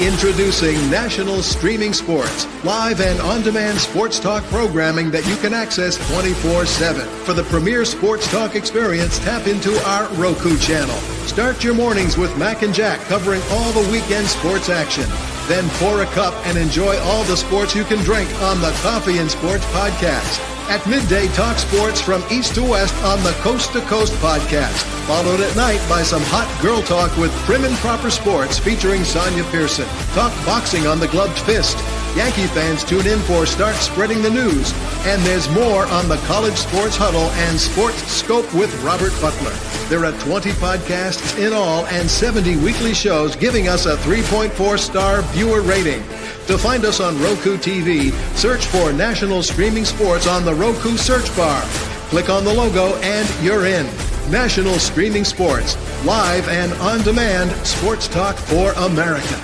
Introducing National Streaming Sports, live and on-demand sports talk programming that you can access 24/7. For the premier sports talk experience, tap into our Roku channel. Start your mornings with Mac and Jack covering all the weekend sports action. Then pour a cup and enjoy all the sports you can drink on the Coffee and Sports podcast. At midday, talk sports from east to west on the Coast to Coast podcast. Followed at night by some hot girl talk with Prim and Proper Sports featuring Sonia Pearson. Talk boxing on the Gloved Fist. Yankee fans tune in for Start Spreading the News. And there's more on the College Sports Huddle and Sports Scope with Robert Butler. There are 20 podcasts in all and 70 weekly shows giving us a 3.4-star viewer rating. To find us on Roku TV, search for National Streaming Sports on the Roku search bar. Click on the logo and you're in. National Streaming Sports, live and on-demand sports talk for America.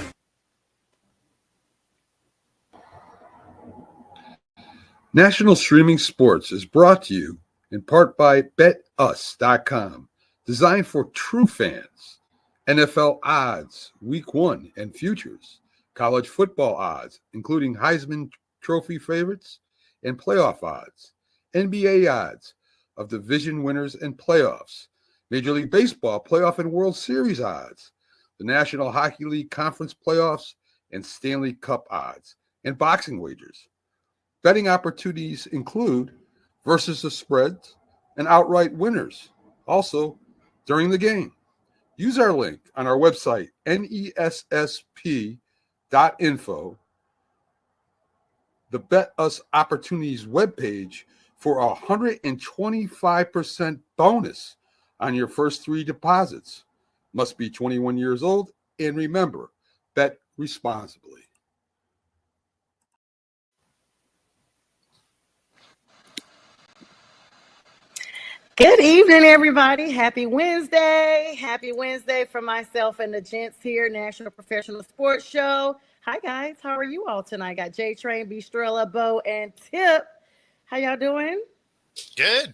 National Streaming Sports is brought to you in part by BetUs.com, designed for true fans. NFL odds, Week 1 and futures. College football odds, including Heisman Trophy favorites and playoff odds. NBA odds of division winners and playoffs. Major League Baseball playoff and World Series odds. The National Hockey League Conference playoffs and Stanley Cup odds. And boxing wagers. Betting opportunities include versus the spreads and outright winners, also during the game. Use our link on our website, nessp.info, the Bet Us Opportunities webpage, for a 125% bonus on your first 3 deposits. Must be 21 years old, and remember, bet responsibly. Good evening, everybody. Happy Wednesday. Happy Wednesday from myself and the gents here, National Professional Sports Show. Hi, guys. How are you all tonight? Got J-Train, B-Strella, Bo, and Tip. How y'all doing? Good.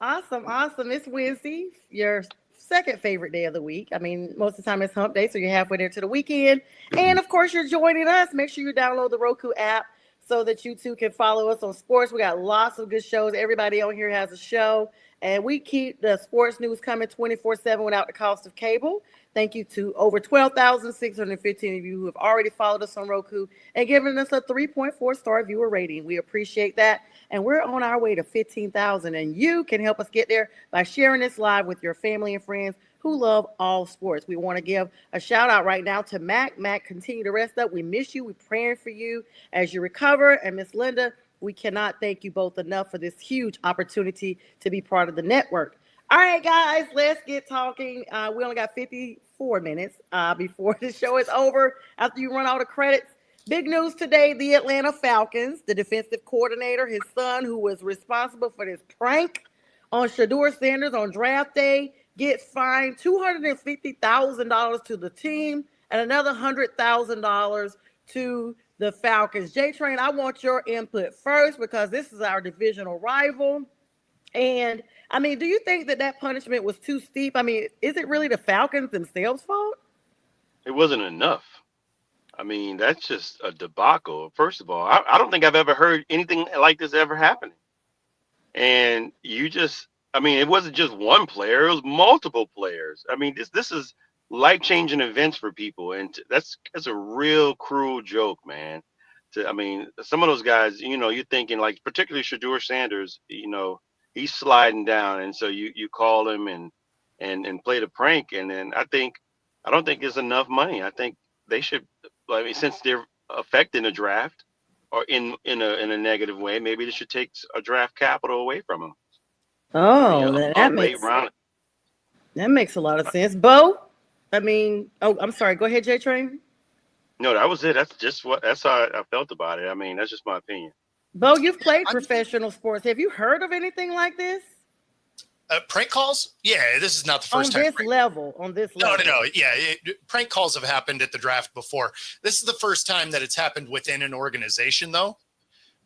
Awesome. It's Wednesday, your second favorite day of the week. I mean, most of the time it's hump day, so you're halfway there to the weekend. And, of course, you're joining us. Make sure you download the Roku app so that you too can follow us on sports. We got lots of good shows. Everybody on here has a show. And we keep the sports news coming 24/7 without the cost of cable. Thank you to over 12,615 of you who have already followed us on Roku and given us a 3.4-star viewer rating. We appreciate that. And we're on our way to 15,000. And you can help us get there by sharing this live with your family and friends who love all sports. We want to give a shout out right now to Mac. Mac, continue to rest up. We miss you. We're praying for you as you recover. And Miss Linda, we cannot thank you both enough for this huge opportunity to be part of the network. All right, guys, let's get talking. We only got 54 minutes before the show is over. After you run all the credits, big news today, the Atlanta Falcons, the defensive coordinator, his son, who was responsible for this prank on Shedeur Sanders on draft day, gets fined $250,000 to the team and another $100,000 to the Falcons. J-Train, I want your input first because this is our divisional rival. And, I mean, do you think that punishment was too steep? I mean, is it really the Falcons themselves' fault? It wasn't enough. I mean, that's just a debacle. First of all, I don't think I've ever heard anything like this ever happening. And it wasn't just one player. It was multiple players. I mean, this is life-changing events for people. And that's a real cruel joke, man. Some of those guys, you're thinking, like, particularly Shedeur Sanders, he's sliding down. And so you call him and play the prank. And then I don't think there's enough money. I think they should, since they're affecting the draft or in a negative way, maybe they should take a draft capital away from them. Oh, that makes a lot of sense. Bo, I'm sorry. Go ahead, J-Train. No, that was it. That's how I felt about it. I mean, that's just my opinion. Bo, you've played professional sports. Have you heard of anything like this? Prank calls? Yeah, this is not the first time. On this level. No. Yeah, prank calls have happened at the draft before. This is the first time that it's happened within an organization, though.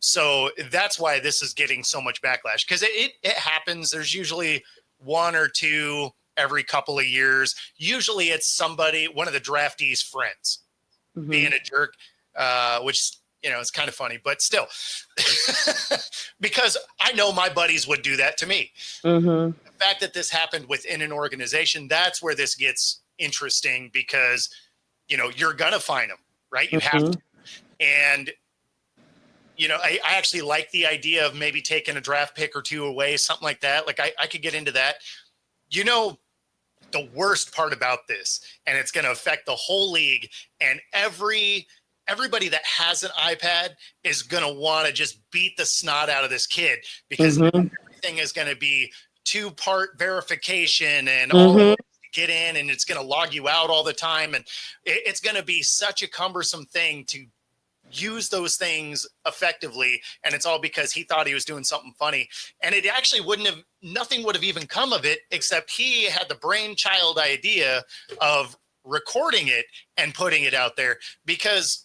So that's why this is getting so much backlash, because it happens. There's usually one or two every couple of years. Usually it's one of the draftees' friends. being a jerk, which, it's kind of funny, but still, because I know my buddies would do that to me. The fact that this happened within an organization, that's where this gets interesting, because, you're going to find them, right? You have to. And, I actually like the idea of maybe taking a draft pick or two away, something like that. Like I could get into that. The worst part about this, and it's going to affect the whole league, and everybody that has an iPad is going to want to just beat the snot out of this kid, because everything is going to be 2-part verification and all to get in, and it's going to log you out all the time. And it's going to be such a cumbersome thing to use those things effectively. And it's all because he thought he was doing something funny. And it actually nothing would have even come of it, except he had the brainchild idea of recording it and putting it out there, because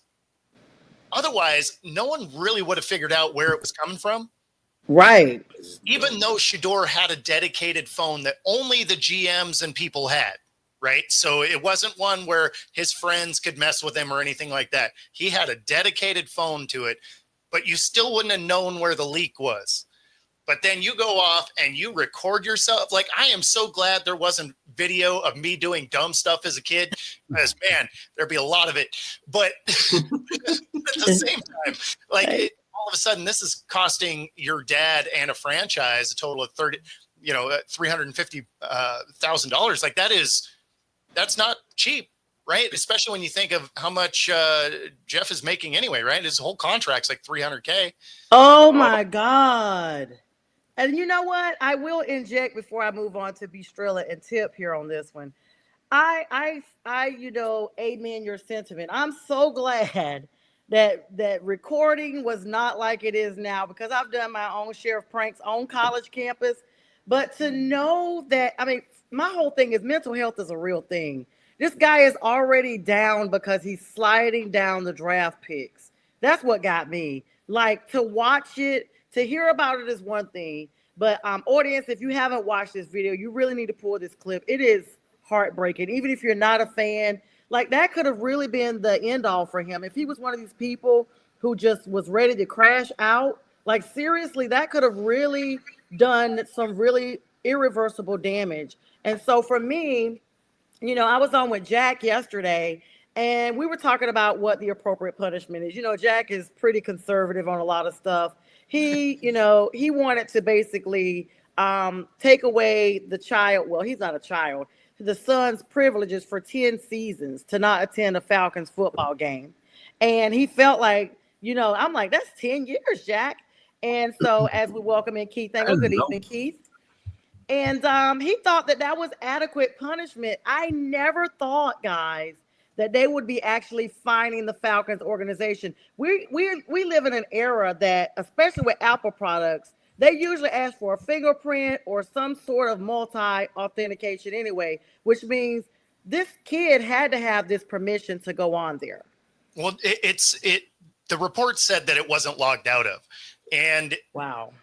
otherwise no one really would have figured out where it was coming from. Right. Even though Shedeur had a dedicated phone that only the GMs and people had, right? So it wasn't one where his friends could mess with him or anything like that. He had a dedicated phone to it, but you still wouldn't have known where the leak was. But then you go off and you record yourself. Like, I am so glad there wasn't video of me doing dumb stuff as a kid, because, man, there'd be a lot of it. But at the same time, all of a sudden, this is costing your dad and a franchise a total of $350,000. Like, that's not cheap, right? Especially when you think of how much Jeff is making anyway, right? His whole contract's like $300K. Oh my God. And you know what? I will inject before I move on to Bestrella and Tip here on this one. I amen your sentiment. I'm so glad that recording was not like it is now, because I've done my own share of pranks on college campus. But to know that, my whole thing is mental health is a real thing. This guy is already down because he's sliding down the draft picks. That's what got me. Like, to watch it, to hear about it is one thing, but audience, if you haven't watched this video, you really need to pull this clip. It is heartbreaking. Even if you're not a fan, like, that could have really been the end all for him. If he was one of these people who just was ready to crash out, like, seriously, that could have really done some really irreversible damage. And so for me, I was on with Jack yesterday, and we were talking about what the appropriate punishment is. Jack is pretty conservative on a lot of stuff. He wanted to basically take away the child. Well, he's not a child. The son's privileges for 10 seasons to not attend a Falcons football game. And he felt like, I'm like, that's 10 years, Jack. And so as we welcome in Keith, good evening, Keith. And he thought that was adequate punishment. I never thought, guys, that they would be actually fining the Falcons organization. We live in an era that, especially with Apple products, they usually ask for a fingerprint or some sort of multi-authentication anyway, which means this kid had to have this permission to go on there. Well, the report said that it wasn't logged out of. And wow.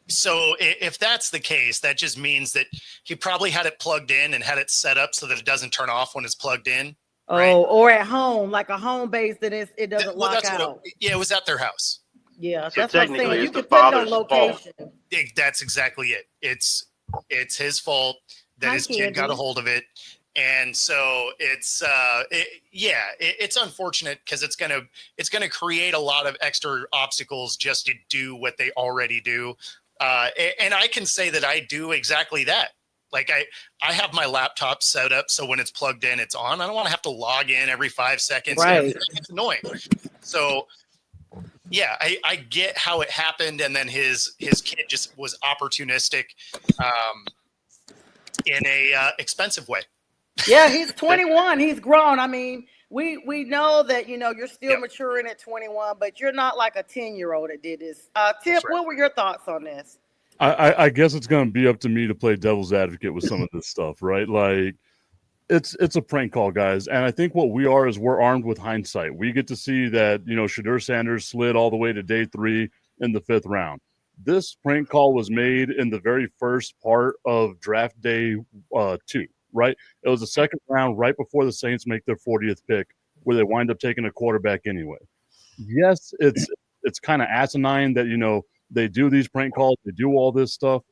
So if that's the case, that just means that he probably had it plugged in and had it set up so that it doesn't turn off when it's plugged in. Right? Oh, or at home, like a home base that it doesn't lock out. It was at their house. Yeah, so that's what I'm saying. You the can put it on father's location. fault. That's exactly it. It's his fault that his kid got a hold of it. And so it's unfortunate, because it's gonna create a lot of extra obstacles just to do what they already do. And I can say that I do exactly that. Like, I have my laptop set up so when it's plugged in, it's on. I don't want to have to log in every 5 seconds. Right. It's annoying. So yeah, I get how it happened, and then his kid just was opportunistic in a expensive way. Yeah, he's 21. He's grown. We know that, you're still maturing at 21, but you're not like a 10-year-old that did this. Tip, what were your thoughts on this? I guess it's going to be up to me to play devil's advocate with some of this stuff, right? Like, it's a prank call, guys. And I think what we are is we're armed with hindsight. We get to see that, Shedeur Sanders slid all the way to day 3 in the 5th round. This prank call was made in the very first part of draft day 2, right? It was the 2nd round, right before the Saints make their 40th pick where they wind up taking a quarterback anyway. Yes, it's kind of asinine that, you know, they do these prank calls, they do all this stuff.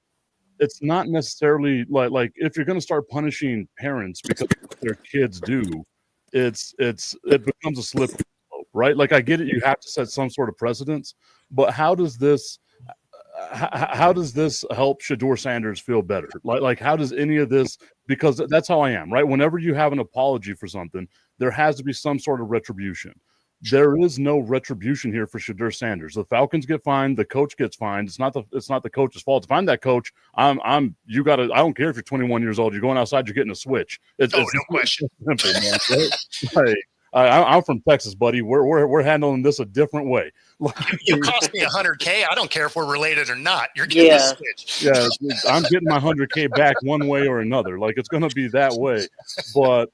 It's not necessarily like if you're going to start punishing parents because of what their kids do, it becomes a slippery slope, right? Like, I get it, you have to set some sort of precedence, but how does this help Shedeur Sanders feel better? Like how does any of this, because that's how I am, right? Whenever you have an apology for something, there has to be some sort of retribution. There is no retribution here for Shedeur Sanders. The Falcons get fined, the coach gets fined. It's not the coach's fault. If I'm that coach, I don't care if you're 21 years old, you're going outside, you're getting a switch. It's no question. Simple, man, right? I'm from Texas, buddy. We're handling this a different way. You cost me $100K. I don't care if we're related or not. You're getting the switch. Yeah, I'm getting my $100K back one way or another. Like, it's going to be that way. But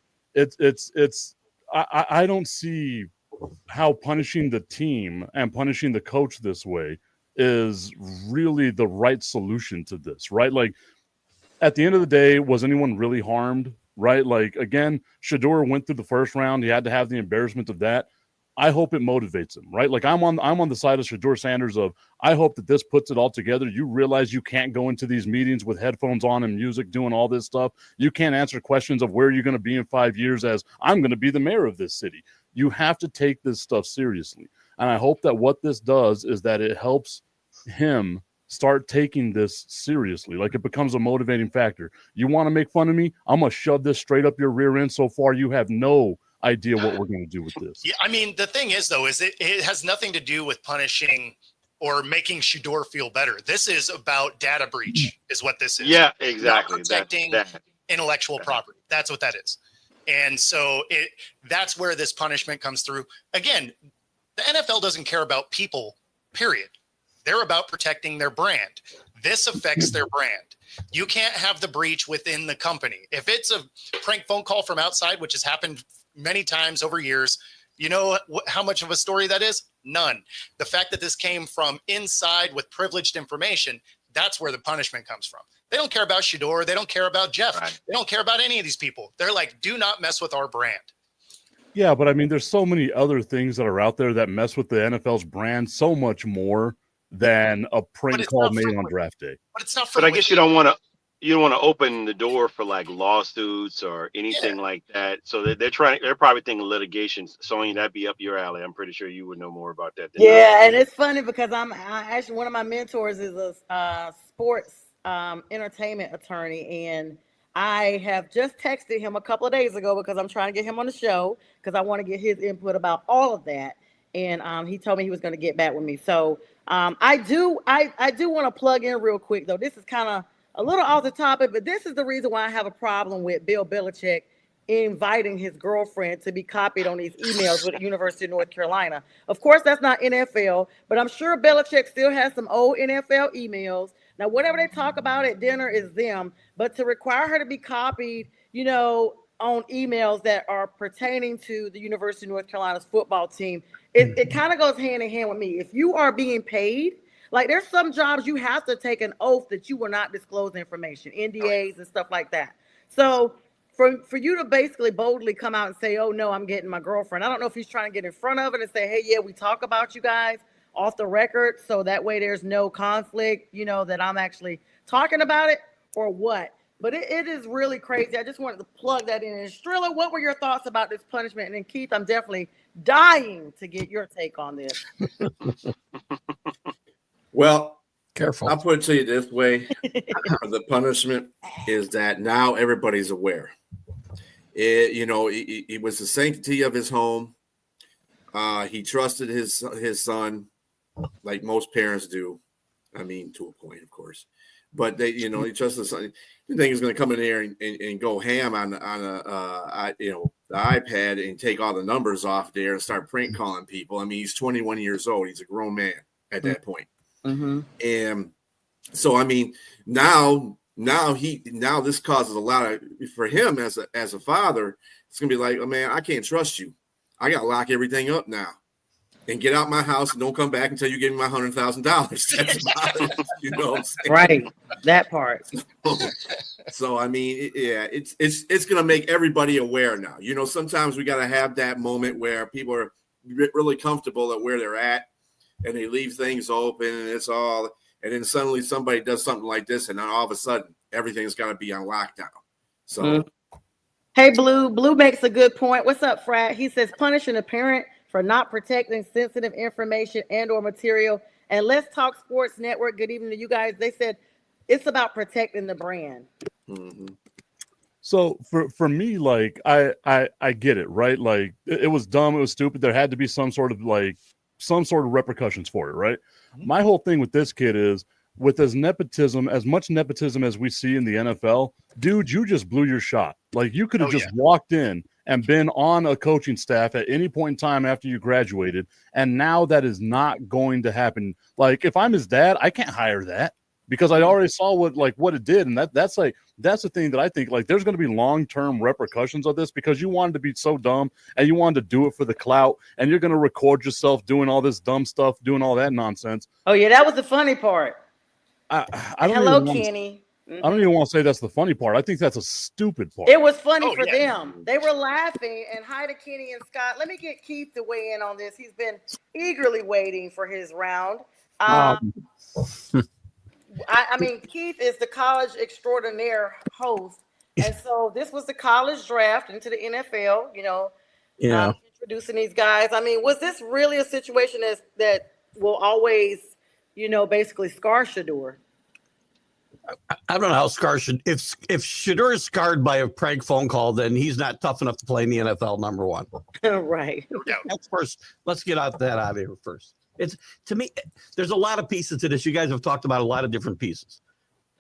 I don't see how punishing the team and punishing the coach this way is really the right solution to this, right? Like, at the end of the day, was anyone really harmed? Right? Like, again, Shedeur went through the first round. He had to have the embarrassment of that. I hope it motivates him, right? Like, I'm on the side of Shedeur Sanders of, I hope that this puts it all together. You realize you can't go into these meetings with headphones on and music doing all this stuff. You can't answer questions of where you're going to be in 5 years as I'm going to be the mayor of this city. You have to take this stuff seriously. And I hope that what this does is that it helps him start taking this seriously. Like, it becomes a motivating factor. You want to make fun of me? I'm going to shove this straight up your rear end so far you have no idea what we're going to do with this. Yeah, I mean, the thing is, though, is it has nothing to do with punishing or making Shedeur feel better. This is about data breach is what this is. Yeah, exactly. Not protecting intellectual property. That's what that is. And so that's where this punishment comes through. Again, the NFL doesn't care about people, period. They're about protecting their brand. This affects their brand. You can't have the breach within the company. If it's a prank phone call from outside, which has happened many times over years, you know how much of a story that is? None. The fact that this came from inside with privileged information, that's where the punishment comes from. They don't care about Shedeur. They don't care about Jeff. Right. They don't care about any of these people. They're like, do not mess with our brand. Yeah, but I mean, there's so many other things that are out there that mess with the NFL's brand so much more than a prank call made on draft day. But it's not. But I guess you don't want to open the door for like lawsuits or anything like that. So they're probably thinking litigation. Sonya, that'd be up your alley. I'm pretty sure you would know more about that than I. And it's funny because I actually, one of my mentors is a sports entertainment attorney, and I have just texted him a couple of days ago because I'm trying to get him on the show because I want to get his input about all of that. And he told me he was going to get back with me. So I do want to plug in real quick, though. This is kind of a little off the topic, but this is the reason why I have a problem with Bill Belichick inviting his girlfriend to be copied on these emails with the University of North Carolina. Of course, that's not NFL, but I'm sure Belichick still has some old NFL emails. Now, whatever they talk about at dinner is them, but to require her to be copied, you know, on emails that are pertaining to the University of North Carolina's football team, it kind of goes hand in hand with me. If you are being paid, like there's some jobs you have to take an oath that you will not disclose information, NDAs and stuff like that. So for you to basically boldly come out and say, oh, no, I'm getting my girlfriend. I don't know if he's trying to get in front of it and say, hey, yeah, we talk about you guys off the record. So that way there's no conflict, you know, that I'm actually talking about it or what. But it is really crazy. I just wanted to plug that in. And Strilla, what were your thoughts about this punishment? And then Keith, I'm definitely dying to get your take on this. Well, careful. I'll put it to you this way. The punishment is that now everybody's aware. It was the sanctity of his home. He trusted his son like most parents do. I mean, to a point, of course. But he trusted his son. You think he's going to come in there and go ham on the iPad and take all the numbers off there and start prank calling people. I mean, he's 21 years old. He's a grown man at that point. Mm-hmm. And so, I mean, now this causes a lot of, for him as a father, it's going to be like, oh man, I can't trust you. I got to lock everything up now. and get out my house and don't come back until you give me my $100,000. That's about it. You know what I'm saying? Right. That part. So I mean, it's gonna make everybody aware now. You know, sometimes we gotta have that moment where people are really comfortable at where they're at, and they leave things open, and then suddenly somebody does something like this, and then all of a sudden everything's gotta be on lockdown. So. Hey, Blue makes a good point. What's up, Frat? He says punishing a parent for not protecting sensitive information and or material. And Let's Talk Sports Network, good evening to you guys. They said it's about protecting the brand. Mm-hmm. So for me, like I get it, right? Like it was dumb, it was stupid. There had to be some sort of repercussions for it, right? My whole thing with this kid is with as much nepotism as we see in the NFL, dude, you just blew your shot. Like you could have walked in and been on a coaching staff at any point in time after you graduated, and now that is not going to happen. Like if I'm his dad, I can't hire that because I already saw what it did, and that's the thing that I think like there's going to be long-term repercussions of this because you wanted to be so dumb and you wanted to do it for the clout, and you're going to record yourself doing all this dumb stuff, doing all that nonsense. Oh yeah, that was the funny part. I Hello, Kenny. I don't even want to say that's the funny part. I think that's a stupid part. It was funny for them. They were laughing. And hi to Kenny and Scott. Let me get Keith to weigh in on this. He's been eagerly waiting for his round. I mean, Keith is the college extraordinaire host. And so this was the college draft into the NFL, you know, introducing these guys. I mean, was this really a situation that will always, you know, basically scar Shedeur? I don't know how Scar should. If Shedeur is scarred by a prank phone call, then he's not tough enough to play in the NFL. Number one, right? That's first. Let's get that out of here first. It's to me. There's a lot of pieces to this. You guys have talked about a lot of different pieces.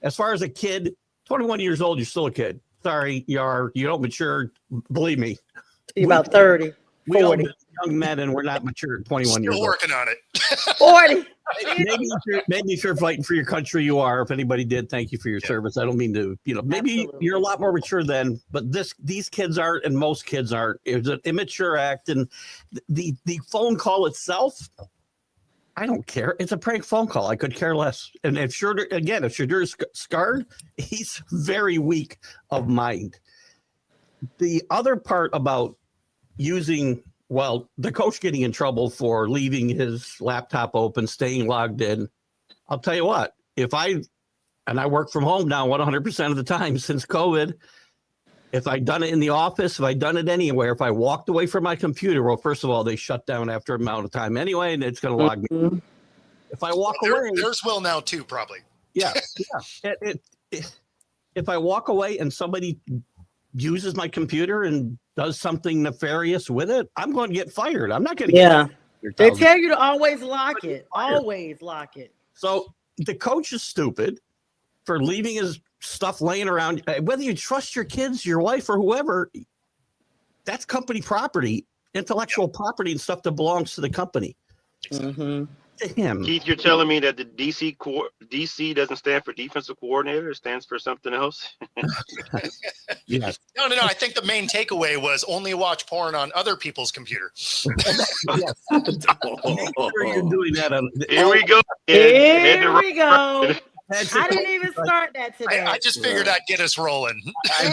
As far as a kid, 21 years old, you're still a kid. Sorry, you don't mature. Believe me. You're about 30. We all young men, and we're not mature at 21 years old. Still working on it. 40. Maybe if you're fighting for your country, you are. If anybody did, thank you for your service. I don't mean to, maybe you're a lot more mature then, but these kids aren't, and most kids aren't. It's an immature act, and the phone call itself, I don't care. It's a prank phone call. I could care less. And if Shedeur is scarred, he's very weak of mind. The other part about the coach getting in trouble for leaving his laptop open, staying logged in. I'll tell you what, I work from home now 100% of the time since COVID. If I'd done it in the office, if I'd done it anywhere, if I walked away from my computer, well, first of all, they shut down after an amount of time anyway, and it's going to log me. If I walk away. Theirs will now too, probably. Yeah. If I walk away and somebody uses my computer and does something nefarious with it, I'm going to get fired. I'm not going to get They tell you to always lock it. Always lock it. So the coach is stupid for leaving his stuff laying around. Whether you trust your kids, your wife, or whoever, that's company property, intellectual property and stuff that belongs to the company. Mm-hmm. To him. Keith, you're telling me that the DC doesn't stand for defensive coordinator, it stands for something else? Yes. No. I think the main takeaway was only watch porn on other people's computer. Yes. Make sure you're doing that. Here we go. Here we go. I didn't even start that today. I just figured I'd get us rolling. I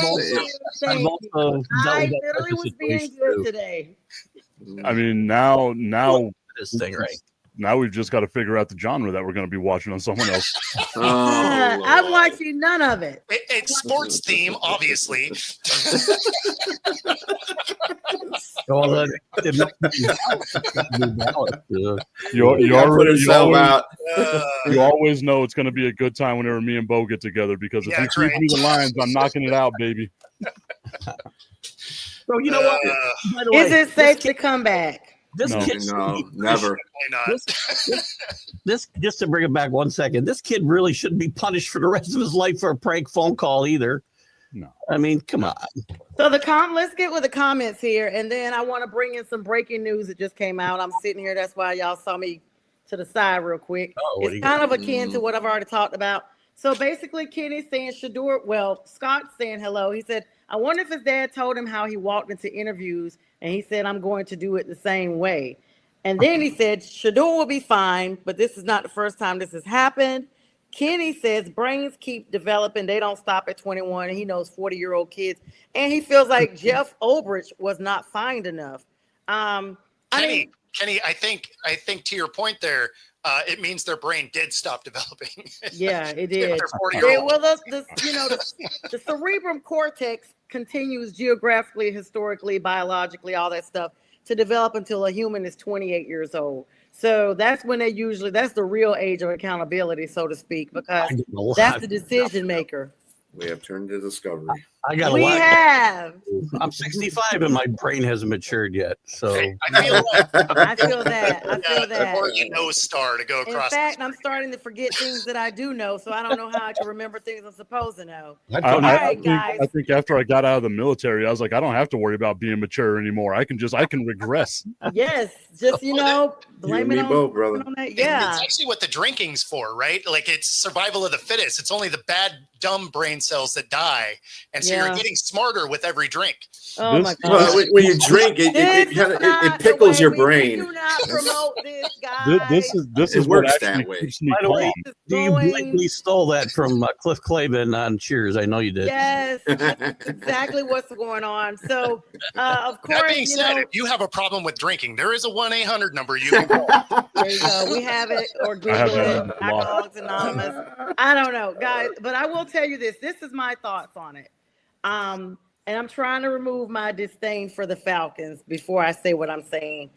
literally was being good today. I mean, now this thing right. Now we've just got to figure out the genre that we're going to be watching on someone else. I'm watching none of it. It's sports theme, obviously. Well, you always know it's going to be a good time whenever me and Bo get together because if you keep me the lines, I'm knocking it out, baby. So you know what? By the way, is it safe to come back? Never. This just to bring it back 1 second. This kid really shouldn't be punished for the rest of his life for a prank phone call either. No, I mean, come on. So let's get with the comments here, and then I want to bring in some breaking news that just came out. I'm sitting here. That's why y'all saw me to the side real quick. It's kind of akin to what I've already talked about. So basically, Kenny's saying Shedeur. Well, Scott's saying hello. He said, "I wonder if his dad told him how he walked into interviews." And he said, "I'm going to do it the same way." And then he said, Shador will be fine, but this is not the first time this has happened. Kenny says brains keep developing. They don't stop at 21. He knows 40-year-old kids. And he feels like Jeff Ulbrich was not fined enough. Kenny, I think to your point there, it means their brain did stop developing. Yeah, it did. They're 40-year-old. Well, the cerebrum cortex continues geographically, historically, biologically, all that stuff to develop until a human is 28 years old. So that's when that's the real age of accountability, so to speak, because that's the decision maker. We have turned to Discovery. We have. I'm 65 and my brain hasn't matured yet. So I feel that. I feel that. Or you know, star to go In across. fact, I'm starting to forget things that I do know, so I don't know how I can remember things I'm supposed to know. I think after I got out of the military, I was like, I don't have to worry about being mature anymore. I can regress. Yes, just blame it on both, brother. on that. Yeah, It's actually what the drinking's for, right? Like it's survival of the fittest. It's only the bad, dumb brain cells that die, and so you're getting smarter with every drink. Oh my God! Well, when you drink, it pickles your brain. Do not promote this, guys. This is works what actually that way. keeps me By the way, calm. you blatantly stole that from Cliff Clavin on Cheers. I know you did. Yes, that's exactly what's going on. So, of course, That being said, if you have a problem with drinking, there is a 1-800 number you can call. there you go. We have it, or Google it. Alcoholics Anonymous. I don't know, guys, but I will tell you this. This is my thoughts on it. And I'm trying to remove my disdain for the Falcons before I say what I'm saying.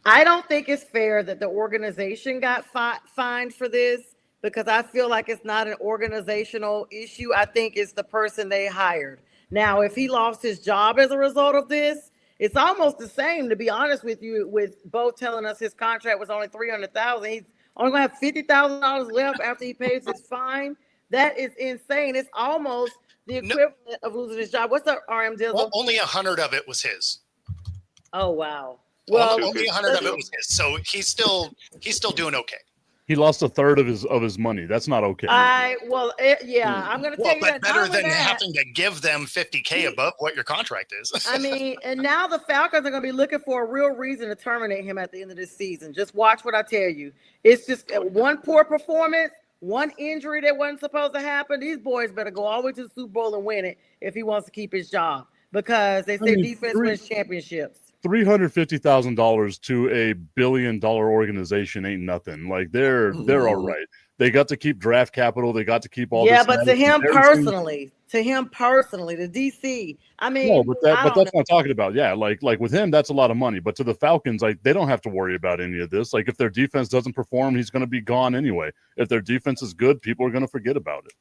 I don't think it's fair that the organization got fined for this, because I feel like it's not an organizational issue. I think it's the person they hired. Now, if he lost his job as a result of this, it's almost the same, to be honest with you, with Bo telling us his contract was only $300,000. He's only going to have $50,000 left after he pays his fine. That is insane. It's almost the equivalent of losing his job. What's the RM deal? Well, only 100 of it was his. Oh, wow. Well, only 100 of it was his. So he's still doing okay. He lost a third of his money. That's not okay. I'm going to tell you but that. better than having to give them $50K above what your contract is. I mean, and now the Falcons are going to be looking for a real reason to terminate him at the end of this season. Just watch what I tell you. It's just one poor performance, one injury that wasn't supposed to happen. These boys better go all the way to the Super Bowl and win it if he wants to keep his job, because they say defense wins championships. $350,000 to a $1 billion organization ain't nothing. Like they're all right. They got to keep draft capital. They got to keep all. Yeah, this but to him personally, to DC. I mean, no, but that's what I'm talking about. Yeah, like with him, that's a lot of money. But to the Falcons, like they don't have to worry about any of this. Like if their defense doesn't perform, he's going to be gone anyway. If their defense is good, people are going to forget about it.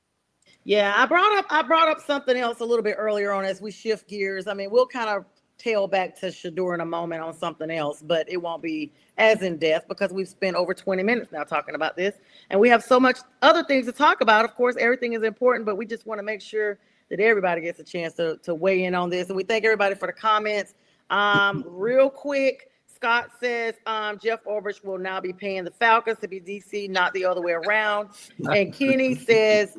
Yeah, I brought up something else a little bit earlier on as we shift gears. I mean, we'll kind of tail back to Shador in a moment on something else, but it won't be as in depth because we've spent over 20 minutes now talking about this, and we have so much other things to talk about. Of course, everything is important, but we just want to make sure that everybody gets a chance to weigh in on this. And we thank everybody for the comments. Real quick, Scott says Jeff Ulbrich will now be paying the Falcons to be DC, not the other way around. And Kenny says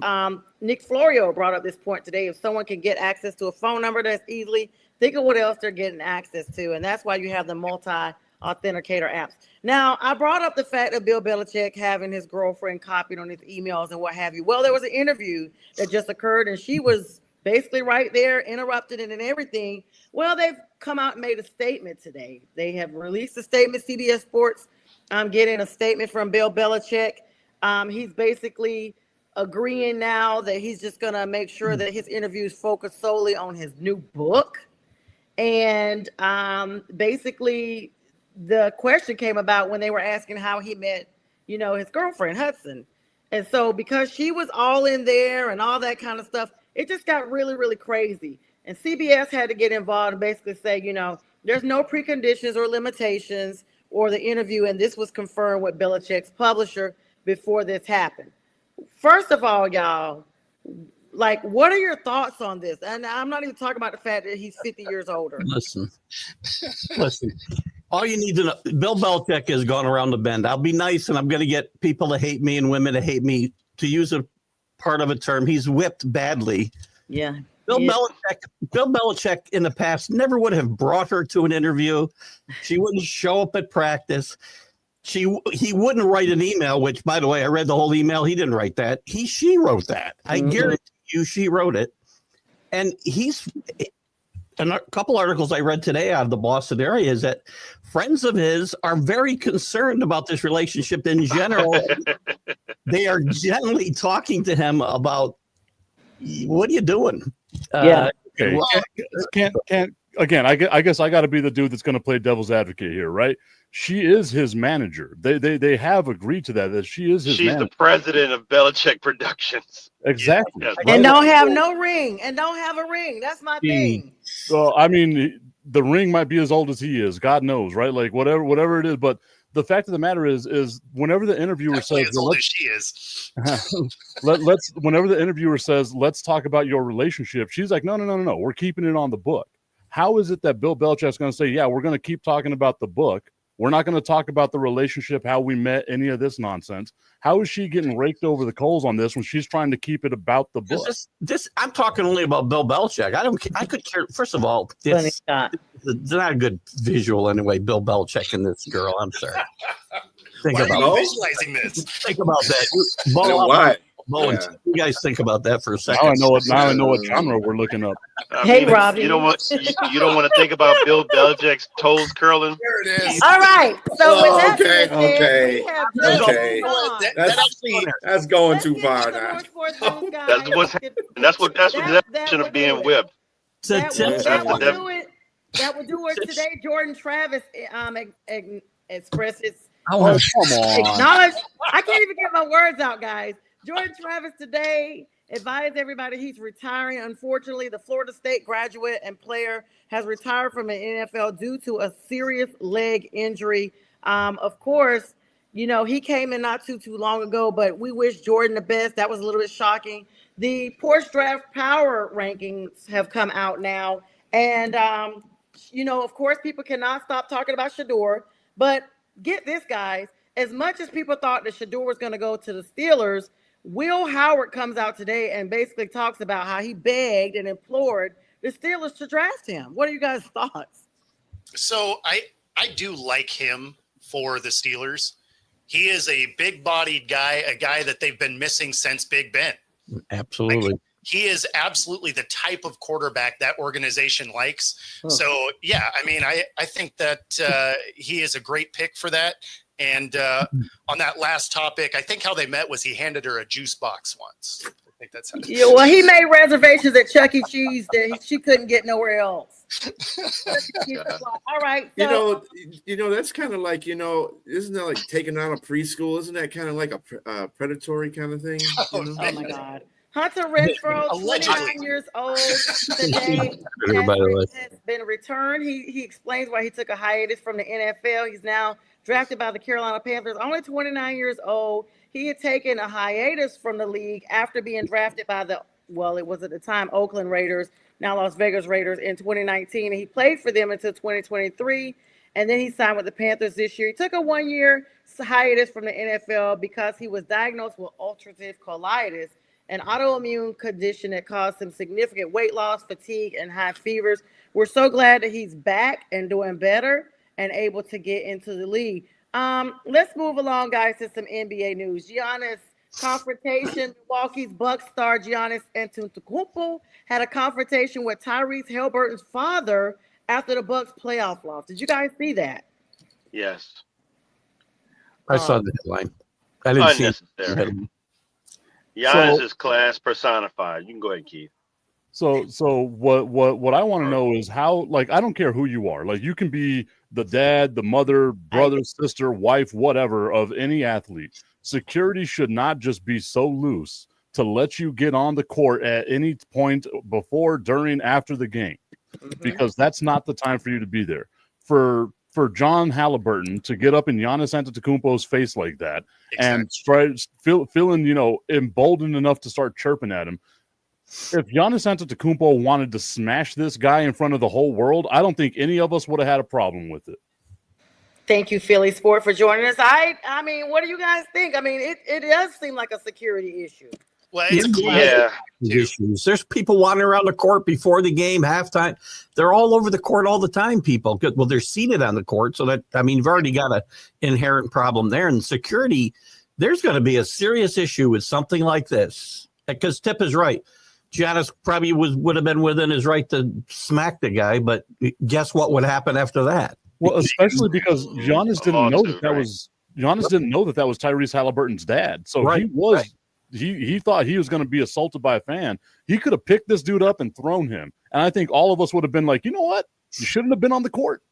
Nick Florio brought up this point today. If someone can get access to a phone number that's easily, think of what else they're getting access to. And that's why you have the multi-authenticator apps. Now, I brought up the fact of Bill Belichick having his girlfriend copied on his emails and what have you. Well, there was an interview that just occurred, and she was basically right there, interrupted it and everything. Well, they've come out and made a statement today. They have released a statement, CBS Sports. I'm getting a statement from Bill Belichick. He's basically agreeing now that he's just going to make sure that his interviews focus solely on his new book. And basically, the question came about when they were asking how he met, his girlfriend, Hudson. And so because she was all in there and all that kind of stuff, it just got really, really crazy. And CBS had to get involved and basically say, there's no preconditions or limitations or the interview. And this was confirmed with Belichick's publisher before this happened. First of all, y'all, like, what are your thoughts on this? And I'm not even talking about the fact that he's 50 years older. Listen. All you need to know, Bill Belichick has gone around the bend. I'll be nice, and I'm going to get people to hate me and women to hate me. To use a part of a term, he's whipped badly. Yeah. Bill Yeah. Belichick in the past never would have brought her to an interview. She wouldn't show up at practice. He wouldn't write an email, which, by the way, I read the whole email. He didn't write that. She wrote that. I guarantee you she wrote it. And a couple articles I read today out of the Boston area is that friends of his are very concerned about this relationship in general. They are generally talking to him about, what are you doing? Yeah. Okay. Can't again. I guess I got to be the dude that's going to play devil's advocate here, right? She is his manager. They have agreed to that she is his She's manager. the president of Belichick Productions. Exactly. Yes. And don't have no ring. And don't have a ring. That's my thing. So I mean, the ring might be as old as he is. God knows, right? Like whatever it is. But the fact of the matter is whenever the interviewer Definitely says, as old as she is. whenever the interviewer says, let's talk about your relationship, she's like, no, we're keeping it on the book. How is it that Bill Belichick's going to say, yeah, we're going to keep talking about the book? We're not going to talk about the relationship, how we met, any of this nonsense. How is she getting raked over the coals on this when she's trying to keep it about the book? This I'm talking only about Bill Belichick. I could care. First of all, it's not a good visual anyway. Bill Belichick and this girl. I'm sorry. Why are you visualizing this? Think about that. What? Bo, Yeah. you guys think about that for a second. Now I know what genre we're looking up. Hey, Robbie. You don't want to think about Bill Belichick's toes curling. There it is. All right. So with that Okay, being said, okay, we have just okay. moved on. That's going Let's too get far to the now. North Sports News, guys. That's the definition of being whipped. That would do it today. Jordan Travis expressed his Come on. acknowledge. I can't even get my words out, guys. Jordan Travis today advised everybody he's retiring. Unfortunately, the Florida State graduate and player has retired from the NFL due to a serious leg injury. Of course, you know, he came in not too long ago, but we wish Jordan the best. That was a little bit shocking. The Porsche Draft Power rankings have come out now. And, you know, of course, people cannot stop talking about Shedeur. But get this, guys. As much as people thought that Shedeur was going to go to the Steelers, Will Howard comes out today and basically talks about how he begged and implored the Steelers to draft him. What are you guys' thoughts? So I do like him for the Steelers. He is a big-bodied guy, a guy that they've been missing since Big Ben. Absolutely. Like, he is absolutely the type of quarterback that organization likes. Huh. So, yeah, I mean, I think that he is a great pick for that. And on that last topic, I think how they met was he handed her a juice box once. I think that's how. Yeah, well, he made reservations at Chuck E. Cheese that she couldn't get nowhere else. All right. So, You know, that's kind of like, isn't that like taking out a preschool? Isn't that kind of like a predatory kind of thing? oh my God. Hunter Renfrow, Allegedly. 29 years old today, has been returned. He explains why he took a hiatus from the NFL. He's now drafted by the Carolina Panthers, only 29 years old. He had taken a hiatus from the league after being drafted by it was at the time Oakland Raiders, now Las Vegas Raiders, in 2019. And he played for them until 2023, and then he signed with the Panthers this year. He took a 1-year hiatus from the NFL because he was diagnosed with ulcerative colitis, an autoimmune condition that caused him significant weight loss, fatigue, and high fevers. We're so glad that he's back and doing better and able to get into the league. Let's move along, guys, to some NBA news. Giannis confrontation. Milwaukee's Bucks star Giannis Antetokounmpo had a confrontation with Tyrese Halliburton's father after the Bucks playoff loss. Did you guys see that? Yes. I saw the headline. I didn't see it. Unnecessary. Giannis is class personified. You can go ahead, Keith. So what I want to know is how, like, I don't care who you are. Like, you can be the dad, the mother, brother, sister, wife, whatever of any athlete. Security should not just be so loose to let you get on the court at any point before, during, after the game, because that's not the time for you to be there. For John Halliburton to get up in Giannis Antetokounmpo's face like that and feeling, emboldened enough to start chirping at him. If Giannis Antetokounmpo wanted to smash this guy in front of the whole world, I don't think any of us would have had a problem with it. Thank you, Philly Sport, for joining us. I mean, what do you guys think? I mean, it does seem like a security issue. Well, it's Yeah. classic. Yeah. Issues. There's people wandering around the court before the game, halftime. They're all over the court all the time, people. Well, they're seated on the court. So that, I mean, you've already got an inherent problem there. And security, there's going to be a serious issue with something like this. Because Tip is right. Giannis probably would have been within his right to smack the guy, but guess what would happen after that? Well, especially because Giannis didn't know that Right. was Giannis didn't know that was Tyrese Halliburton's dad. So Right, he thought he was going to be assaulted by a fan. He could have picked this dude up and thrown him. And I think all of us would have been like, you know what? You shouldn't have been on the court.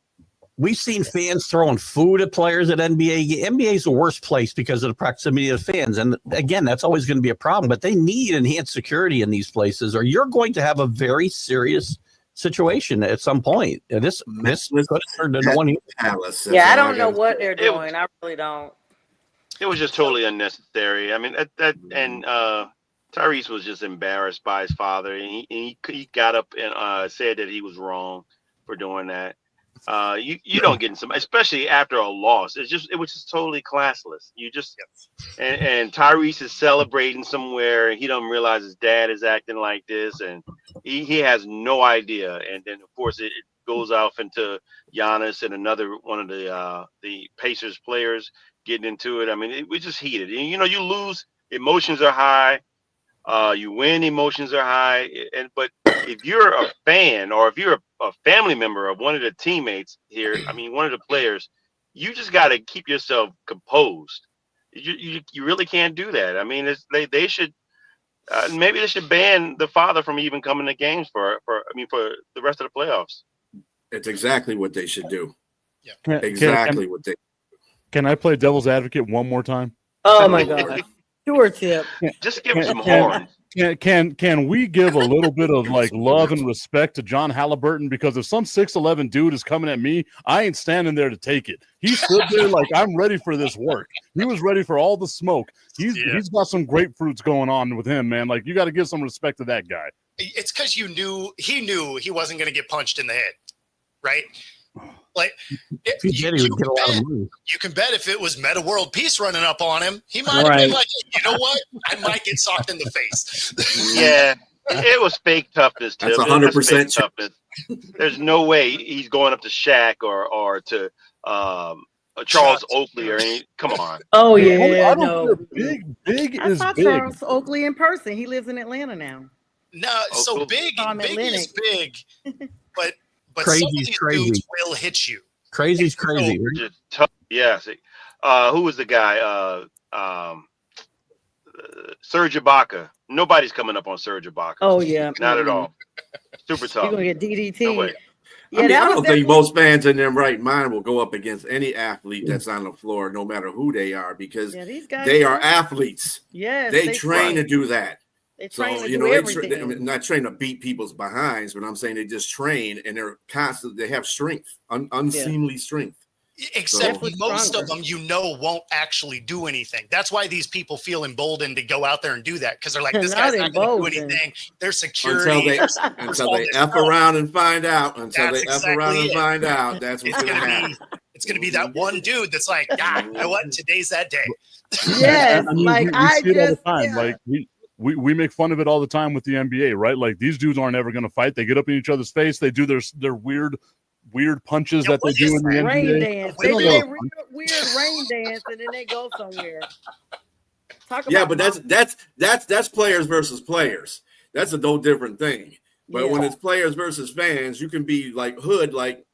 We've seen fans throwing food at players at NBA. NBA is the worst place because of the proximity of fans. And again, that's always going to be a problem. But they need enhanced security in these places, or you're going to have a very serious situation at some point. And this could turn to no one here. Palace. Yeah, I That's all don't know gotta what say. they're It was- doing. I really don't. It was just totally unnecessary. I mean, and Tyrese was just embarrassed by his father, and he got up and said that he was wrong for doing that. You don't get in some, especially after a loss. It was just totally classless. You just and Tyrese is celebrating somewhere, and he don't realize his dad is acting like this, and he has no idea. And then of course it goes off into Giannis and another one of the Pacers players getting into it. I mean, it was just heated. And, you know, you lose, emotions are high. You win, emotions are high. But if you're a fan or if you're a family member of one of the teammates here, I mean, one of the players, you just got to keep yourself composed. You really can't do that. I mean, they should maybe they should ban the father from even coming to games for the rest of the playoffs. It's exactly what they should do. Can- Exactly what they. Can I play devil's advocate one more time? Oh my God. Sure, Tip. Just give him some horns. Can we give a little bit of like love and respect to John Halliburton? Because if some 6'11" dude is coming at me, I ain't standing there to take it. He stood there like I'm ready for this work. He was ready for all the smoke. He's got some grapefruits going on with him, man. Like you got to give some respect to that guy. It's because he knew he wasn't going to get punched in the head, right? Like If he did, he would get a lot of money. you can bet if it was Meta World Peace running up on him, he might have Right. been like, you know what? I might get socked in the face. Yeah, it was fake toughness. That's Tip. 100% fake toughness. There's no way he's going up to Shaq or to Charles Oakley or any. Come on. Oh I yeah, don't no. care. Big I is saw big. Charles Oakley in person. He lives in Atlanta now. No, so cool. big Tom is Atlantic. big, but some of Crazy's these crazy. dudes will hit you. Crazy's crazy. right? Just tough. Yes. Who was the guy? Serge Ibaka. Nobody's coming up on Serge Ibaka. Oh yeah. Not at all. Super You're tough. gonna get DDT. No way. Yeah, I mean, that I was don't think definitely- most fans in their right mind will go up against any athlete that's on the floor, no matter who they are, because Yeah, these guys. they are athletes. Yes, They train to do that. They So, train to you do know, everything. I mean, not train to beat people's behinds, but I'm saying they just train and they're constant. They have strength, unseemly strength. Except Definitely most of stronger. them, won't actually do anything. That's why these people feel emboldened to go out there and do that because they're like, They're this not guy's not going to do emboldened. anything. Their security. Until they all this F stuff. around and find out. Until That's they F exactly around and it. find out. That's what's It's going to gonna happen. be. It's going to be that one dude that's like, God, you know what? Today's that day. Yes, I mean, like we I see it all the just time. yeah. Like we make fun of it all the time with the NBA, right? Like these dudes aren't ever going to fight. They get up in each other's face. They do their weird punches Yeah, that they what do is in the that? rain NBA. dance. They They don't do know. that weird rain dance and then they go somewhere. Talk Yeah, about but that's players versus players. That's a no different thing. But Yeah. when it's players versus fans, you can be like hood, like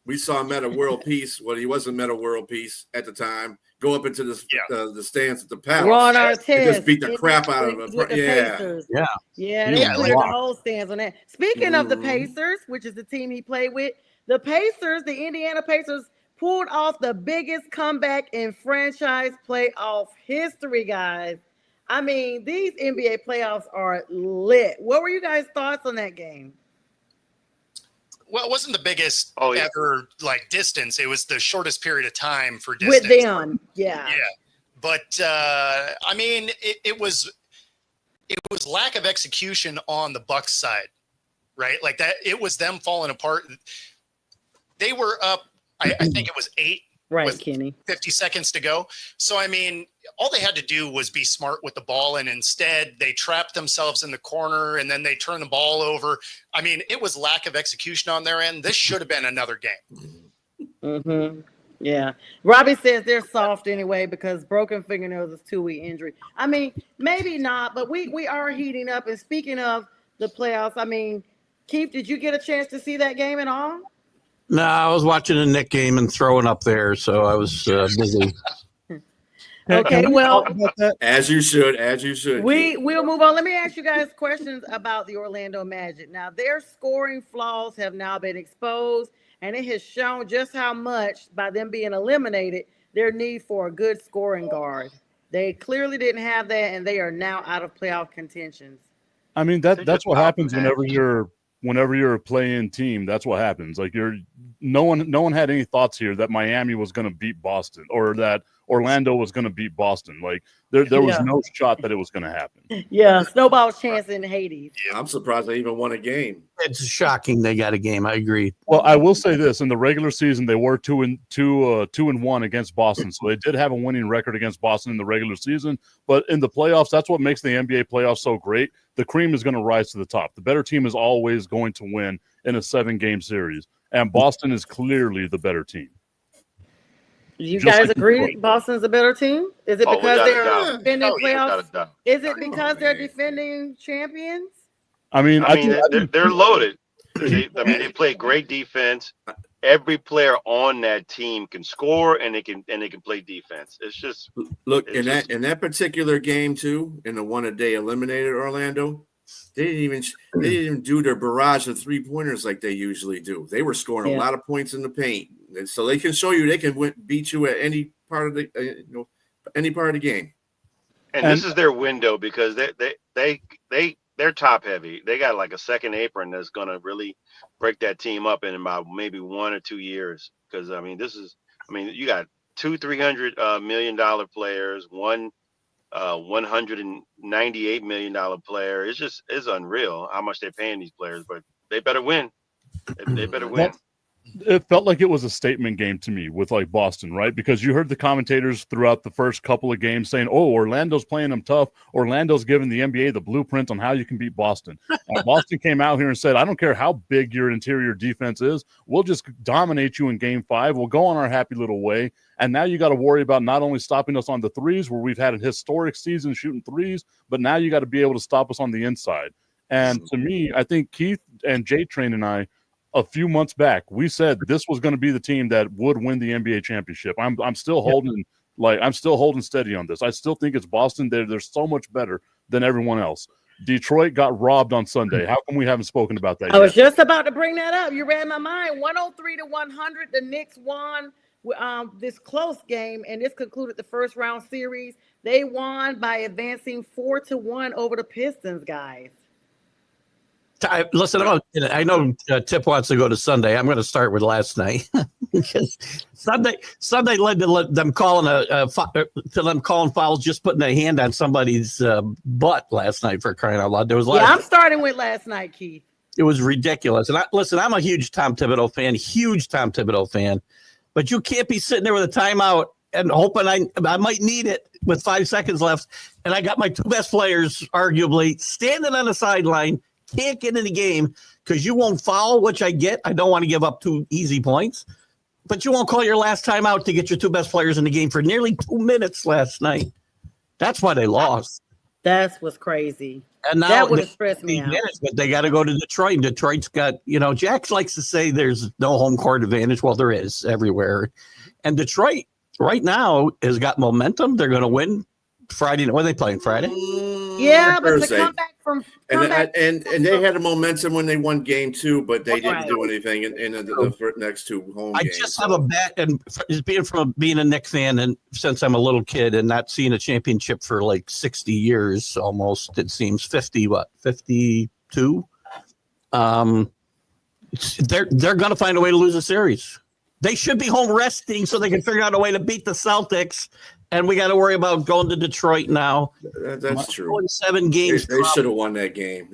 we saw Meta World Peace. Well, he wasn't Meta World Peace at the time. Go up into the stands at the Palace. Ron and Artest just beat the in- crap out of with him. the Yeah. Pacers. Yeah. Yeah, He they was cleared the locked. whole stands on that. Speaking of the Mhm. Pacers, which is the team he played with, the Pacers, the Indiana Pacers, pulled off the biggest comeback in franchise playoff history, guys. I mean, these NBA playoffs are lit. What were you guys' thoughts on that game? Well, it wasn't the biggest Oh, yeah. ever like distance. It was the shortest period of time for distance. With them, yeah. Yeah. But I mean, it was lack of execution on the Bucks side, right? Like that, it was them falling apart. They were up, I think it was 8 Right, with Kenny. 50 seconds to go. So I mean, all they had to do was be smart with the ball, and instead they trapped themselves in the corner and then they turned the ball over. I mean, it was lack of execution on their end. This should have been another game. Mm-hmm. Yeah. Robbie says they're soft anyway because broken fingernails is 2-week injury. I mean, maybe not, but we are heating up. And speaking of the playoffs, I mean, Keith, did you get a chance to see that game at all? No, I was watching a Nick game and throwing up there, so I was busy. Okay, well, As you should. we'll move on. Let me ask you guys questions about the Orlando Magic. Now, their scoring flaws have now been exposed, and it has shown just how much, by them being eliminated, their need for a good scoring guard. They clearly didn't have that, and they are now out of playoff contentions. I mean, that's what happens whenever you're a play-in team. That's what happens. Like no one had any thoughts here that Miami was going to beat Boston or that Orlando was going to beat Boston. Like there was no shot that it was going to happen. Yeah, snowball's chance in Hades. I'm surprised they even won a game. It's shocking they got a game. I agree. Well, I will say this: in the regular season, they were 2-1 against Boston, so they did have a winning record against Boston in the regular season. But in the playoffs, that's what makes the NBA playoffs so great. The cream is going to rise to the top. The better team is always going to win in a 7-game series, and Boston is clearly the better team. You guys agree Boston's a better team? Is it because they're defending playoffs? Is it because they're defending champions? I mean, they're loaded. They play great defense. Every player on that team can score and they can play defense. It's just in that particular game too, in the one that they eliminated Orlando, they didn't even do their barrage of 3-pointers like they usually do. They were scoring a lot of points in the paint, and so they can show you they can beat you at any part of the any part of the game. And this is their window because they're top heavy. They got like a second apron that's going to really break that team up in about maybe 1 or 2 years. Because you got $200-300 million players, one $198 million player. It's unreal how much they're paying these players, but they better win. They better win. It felt like it was a statement game to me with like Boston, right? Because you heard the commentators throughout the first couple of games saying, "Oh, Orlando's playing them tough. Orlando's giving the NBA the blueprint on how you can beat Boston." Boston came out here and said, "I don't care how big your interior defense is. We'll just dominate you in Game 5. We'll go on our happy little way." And now you got to worry about not only stopping us on the threes, where we've had a historic season shooting threes, but now you got to be able to stop us on the inside. And to me, I think Keith and J-Train and I, a few months back, we said this was going to be the team that would win the NBA championship. I'm still holding steady on this. I still think it's Boston. They're so much better than everyone else. Detroit got robbed on Sunday. How come we haven't spoken about that yet? I was just about to bring that up. You read my mind. 103-100. The Knicks won this close game, and this concluded the first round series. They won by advancing 4-1 over the Pistons, guys. Listen, I know Tip wants to go to Sunday. I'm going to start with last night because Sunday led to them calling fouls, just putting a hand on somebody's butt last night, for crying out loud. There was I'm starting with last night, Keith. It was ridiculous. And I'm a huge Tom Thibodeau fan, but you can't be sitting there with a timeout and hoping I might need it with 5 seconds left. And I got my two best players, arguably, standing on the sideline. Can't get in the game because you won't foul, which I get. I don't want to give up 2 easy points, but you won't call your last time out to get your 2 best players in the game for nearly 2 minutes last night. That's why they lost. That was crazy. And now that would have stressed me out. But they got to go to Detroit. And Detroit's got, Jax likes to say there's no home court advantage. Well, there is everywhere. And Detroit right now has got momentum. They're going to win Friday. When are they playing Friday? Yeah, but Thursday. to come back from and they had a momentum when they won Game 2, but they didn't do anything in the next 2 home games. I just have a bet, and being a Knicks fan, and since I'm a little kid and not seeing a championship for like 60 years, almost it seems 52. They're going to find a way to lose a series. They should be home resting so they can figure out a way to beat the Celtics. And we got to worry about going to Detroit now. That's true. 7 games. They should have won that game.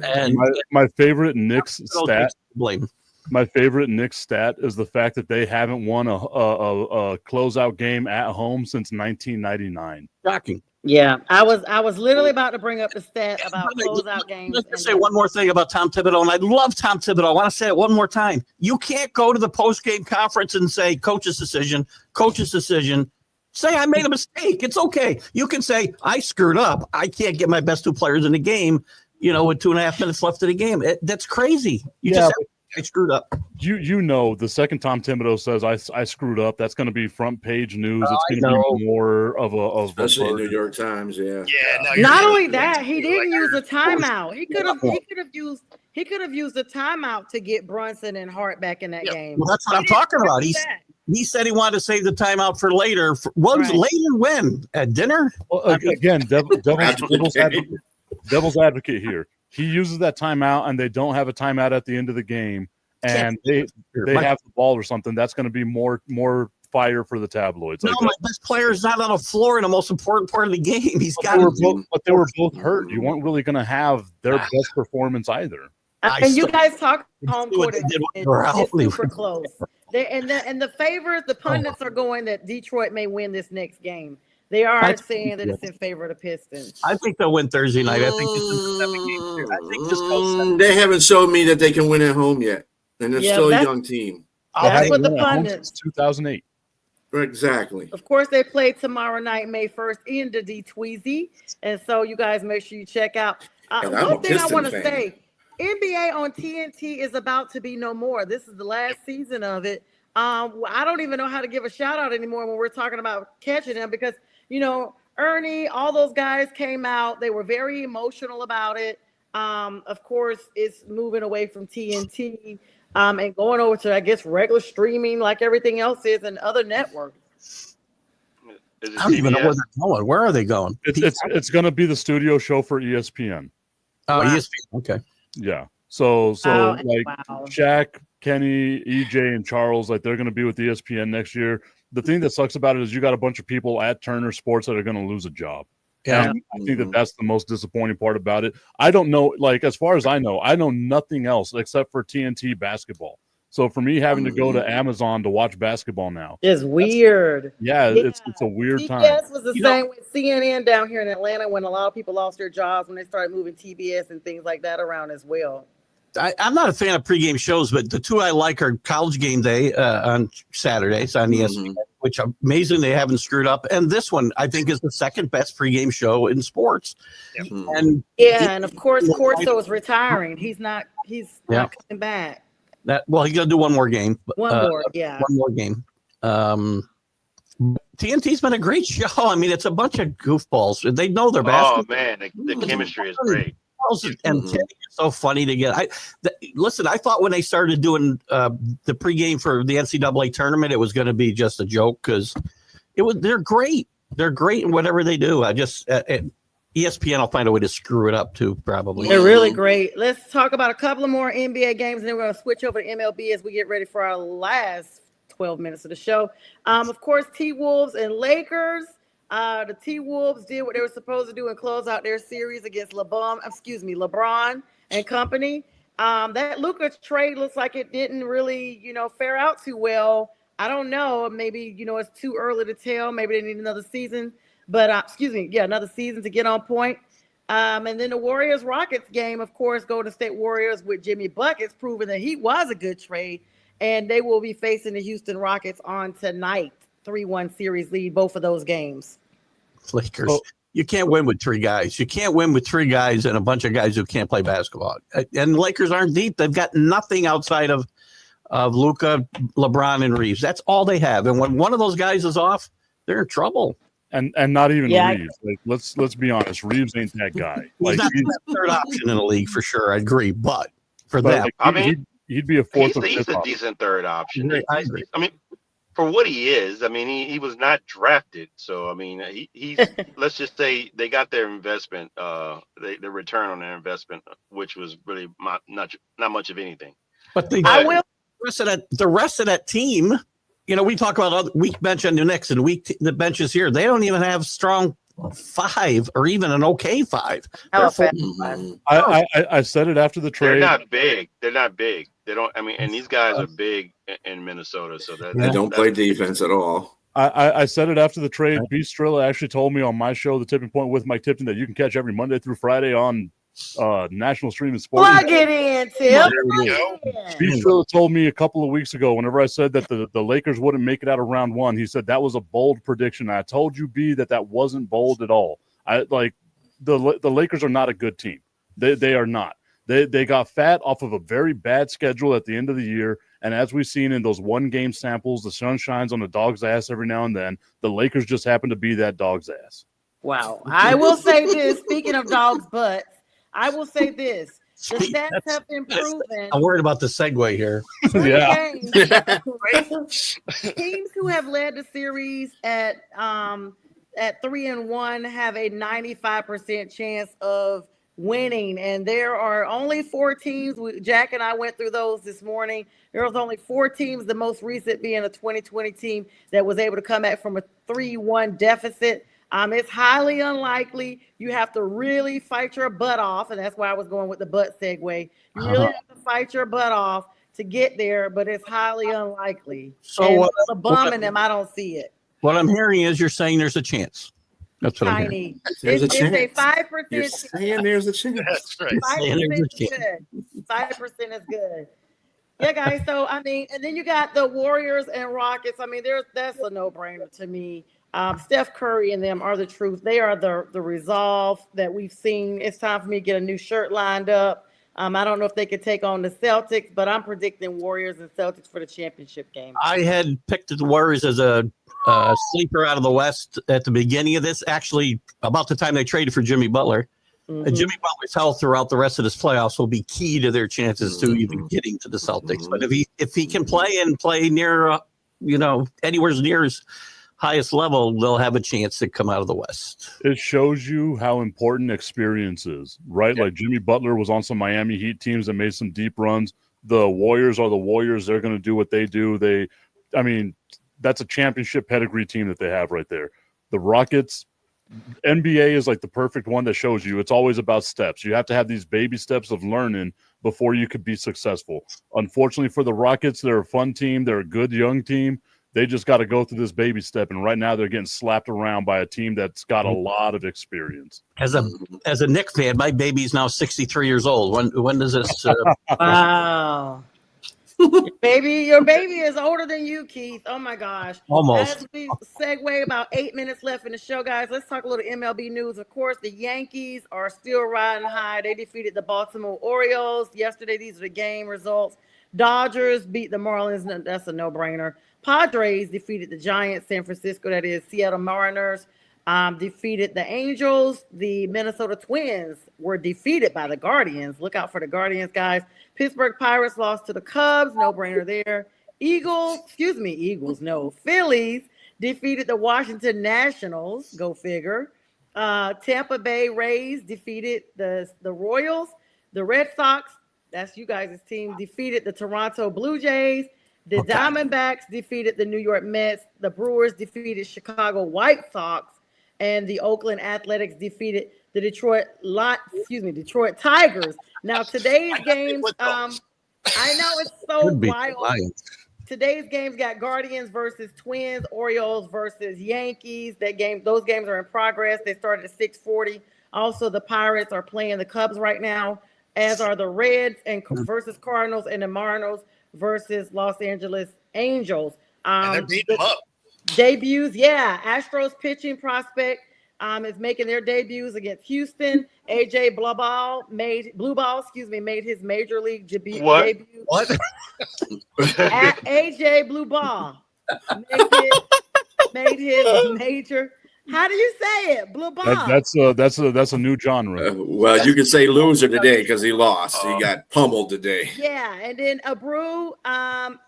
And my favorite Knicks stat. Blame. My favorite Knicks stat is the fact that they haven't won a closeout game at home since 1999. Shocking. Yeah, I was literally about to bring up the stat about closeout games. Let's just say one more thing about Tom Thibodeau, and I love Tom Thibodeau. I want to say it one more time. You can't go to the post-game conference and say, coach's decision. Say, I made a mistake. It's okay. You can say, I screwed up. I can't get my best two players in the game, with 2.5 minutes left of the game. That's crazy. I screwed up. You know, the second Tom Thibodeau says I screwed up, that's going to be front page news. It's going to be more of especially New York Times. Yeah. Yeah. Not only that, he didn't use a timeout. He could have used a timeout to get Brunson and Hart back in that game. Well, that's what I'm talking about. He said he wanted to save the timeout for later. Later when? At dinner? Well, again, devil's advocate here. He uses that timeout, and they don't have a timeout at the end of the game, and they have the ball or something. That's going to be more fire for the tabloids. No, my best player is not on the floor in the most important part of the game. But they were both hurt. You weren't really going to have their best performance either. And you guys talk home court it's super close. The pundits are going that Detroit may win this next game. They are saying that it's in favor of the Pistons. I think they'll win Thursday night. I think they haven't showed me that they can win at home yet, and they're still a young team. That's what the pundits. 2008. Exactly. Of course, they play tomorrow night, May 1st, in the D-Tweezy, and so you guys make sure you check out. One thing I want to say: NBA on TNT is about to be no more. This is the last season of it. I don't even know how to give a shout out anymore when we're talking about catching them because. Ernie, all those guys came out. They were very emotional about it. Of course, it's moving away from TNT and going over to, I guess, regular streaming like everything else is and other networks. I don't even know where they're going. Where are they going? It's going to be the studio show for ESPN. Oh, wow. ESPN. Okay. Yeah. So Shaq, Kenny, EJ, and Charles, they're going to be with ESPN next year. The thing that sucks about it is you got a bunch of people at Turner Sports that are going to lose a job. Yeah. And I think that's the most disappointing part about it. I don't know, as far as I know nothing else except for TNT basketball. So for me having to go to Amazon to watch basketball now. It's weird. It's a weird time. TBS was the same with CNN down here in Atlanta when a lot of people lost their jobs when they started moving TBS and things like that around as well. I'm not a fan of pregame shows, but the two I like are College Game Day on Saturdays on ESPN, which amazing they haven't screwed up. And this one, I think, is the second best pregame show in sports. Yep. And of course, Corso is retiring. He's not coming back. He's going to do one more game. One more game. TNT's been a great show. I mean, it's a bunch of goofballs. They know their basketball. Oh man, the chemistry is great. And Kenny is so funny to get. Listen, I thought when they started doing the pregame for the NCAA tournament, it was going to be just a joke because they're great. They're great in whatever they do. I just ESPN will find a way to screw it up too, probably. They're really great. Let's talk about a couple of more NBA games, and then we're going to switch over to MLB as we get ready for our last 12 minutes of the show. Of course, T-Wolves and Lakers. The T-Wolves did what they were supposed to do and close out their series against LeBron and company. That Luka trade looks like it didn't really, fare out too well. I don't know. Maybe, it's too early to tell. Maybe they need another season. But, another season to get on point. And then the Warriors-Rockets game, of course, Golden State Warriors with Jimmy Buckets proving that he was a good trade. And they will be facing the Houston Rockets on tonight. 3-1 series lead, both of those games. Lakers. You can't win with three guys. You can't win with three guys and a bunch of guys who can't play basketball. And the Lakers aren't deep. They've got nothing outside of Luka, LeBron, and Reeves. That's all they have. And when one of those guys is off, they're in trouble. And not even Reeves. Let's be honest. Reeves ain't that guy. He's not the third option in the league for sure. I agree. But them, he'd be a fourth. He's a decent third option. I agree. For what he is, he was not drafted. So, he's let's just say they got their investment, the return on their investment, which was really not much of anything. But the rest of that team, we talk about other weak bench on the Knicks and the benches here. They don't even have strong five or even an okay five. I said it after the trade. They're not big. They don't. I mean, and these guys are big in Minnesota, so that They don't play defense at all. I said it after the trade. Beast Strilla actually told me on my show, The Tipping Point with Mike Tipton, that you can catch every Monday through Friday on National Streaming Sports. Plug it in, Tip. Beast Strilla told me a couple of weeks ago, whenever I said that the Lakers wouldn't make it out of round one, he said that was a bold prediction. I told you, B, that wasn't bold at all. The Lakers are not a good team. They are not. They got fat off of a very bad schedule at the end of the year. And as we've seen in those one-game samples, the sun shines on the dog's ass every now and then. The Lakers just happen to be that dog's ass. Wow. I will say this, speaking of dogs' butts, I will say this. The stats have been proven. I'm worried about the segue here. Yeah. Teams who have led the series at 3-1 have a 95% chance of winning, and there are only 4 teams. Jack and I went through those this morning. There was only 4 teams, the most recent being a 2020 team that was able to come back from a 3-1 deficit. It's highly unlikely. You have to really fight your butt off, and that's why I was going with the butt segue. You really have to fight your butt off to get there, but it's highly unlikely. So the bum in them, I don't see it. What I'm hearing is you're saying there's a chance. That's what I'm hearing. Tiny. There's a It's a chance. 5%. You're saying there's a chance. That's right. 5% is good. 5% is good. Yeah, guys. So I mean, and then you got the Warriors and Rockets. I mean, that's a no-brainer to me. Steph Curry and them are the truth. They are the resolve that we've seen. It's time for me to get a new shirt lined up. I don't know if they could take on the Celtics, but I'm predicting Warriors and Celtics for the championship game. I had picked the Warriors as a sleeper out of the West at the beginning of this, actually about the time they traded for Jimmy Butler. And Jimmy Butler's health throughout the rest of his playoffs will be key to their chances to even getting to the Celtics. But if he can play near, anywhere near his highest level, they'll have a chance to come out of the West. It shows you how important experience is, right? Yeah. Like Jimmy Butler was on some Miami Heat teams that made some deep runs. The Warriors are the Warriors. They're going to do what they do. That's a championship pedigree team that they have right there. The Rockets, NBA is like the perfect one that shows you it's always about steps. You have to have these baby steps of learning before you could be successful. Unfortunately for the Rockets, they're a fun team. They're a good young team. They just got to go through this baby step, and right now they're getting slapped around by a team that's got a lot of experience. As a Knicks fan, my baby's now 63 years old. When does this? Wow. Your baby is older than you, Keith. Oh my gosh. Almost. As we segue, about 8 minutes left in the show, guys. Let's talk a little MLB news. Of course, the Yankees are still riding high. They defeated the Baltimore Orioles yesterday. These are the game results. Dodgers beat the Marlins. That's a no-brainer. Padres defeated the Giants. San Francisco, that is Seattle Mariners, defeated the Angels. The Minnesota Twins were defeated by the Guardians. Look out for the Guardians, guys. Pittsburgh Pirates lost to the Cubs. No brainer there. Phillies defeated the Washington Nationals. Go figure. Tampa Bay Rays defeated the Royals. The Red Sox, that's you guys' team, defeated the Toronto Blue Jays. The Diamondbacks defeated the New York Mets. The Brewers defeated Chicago White Sox. And the Oakland Athletics defeated the Detroit Tigers. Now, today's games, I know it's so wild. Today's games got Guardians versus Twins, Orioles versus Yankees. Those games are in progress. They started at 6:40. Also, the Pirates are playing the Cubs right now, as are the Reds and versus Cardinals, and the Mariners versus Los Angeles Angels. And they're beating them up. Debuts, Astros pitching prospect is making their debuts against Houston. AJ Blueball made his major league debut. What? AJ Blueball made his major. How do you say it? Blueball. That's a new genre. Well, you can say loser today because he lost. He got pummeled today. Yeah, and then Abreu,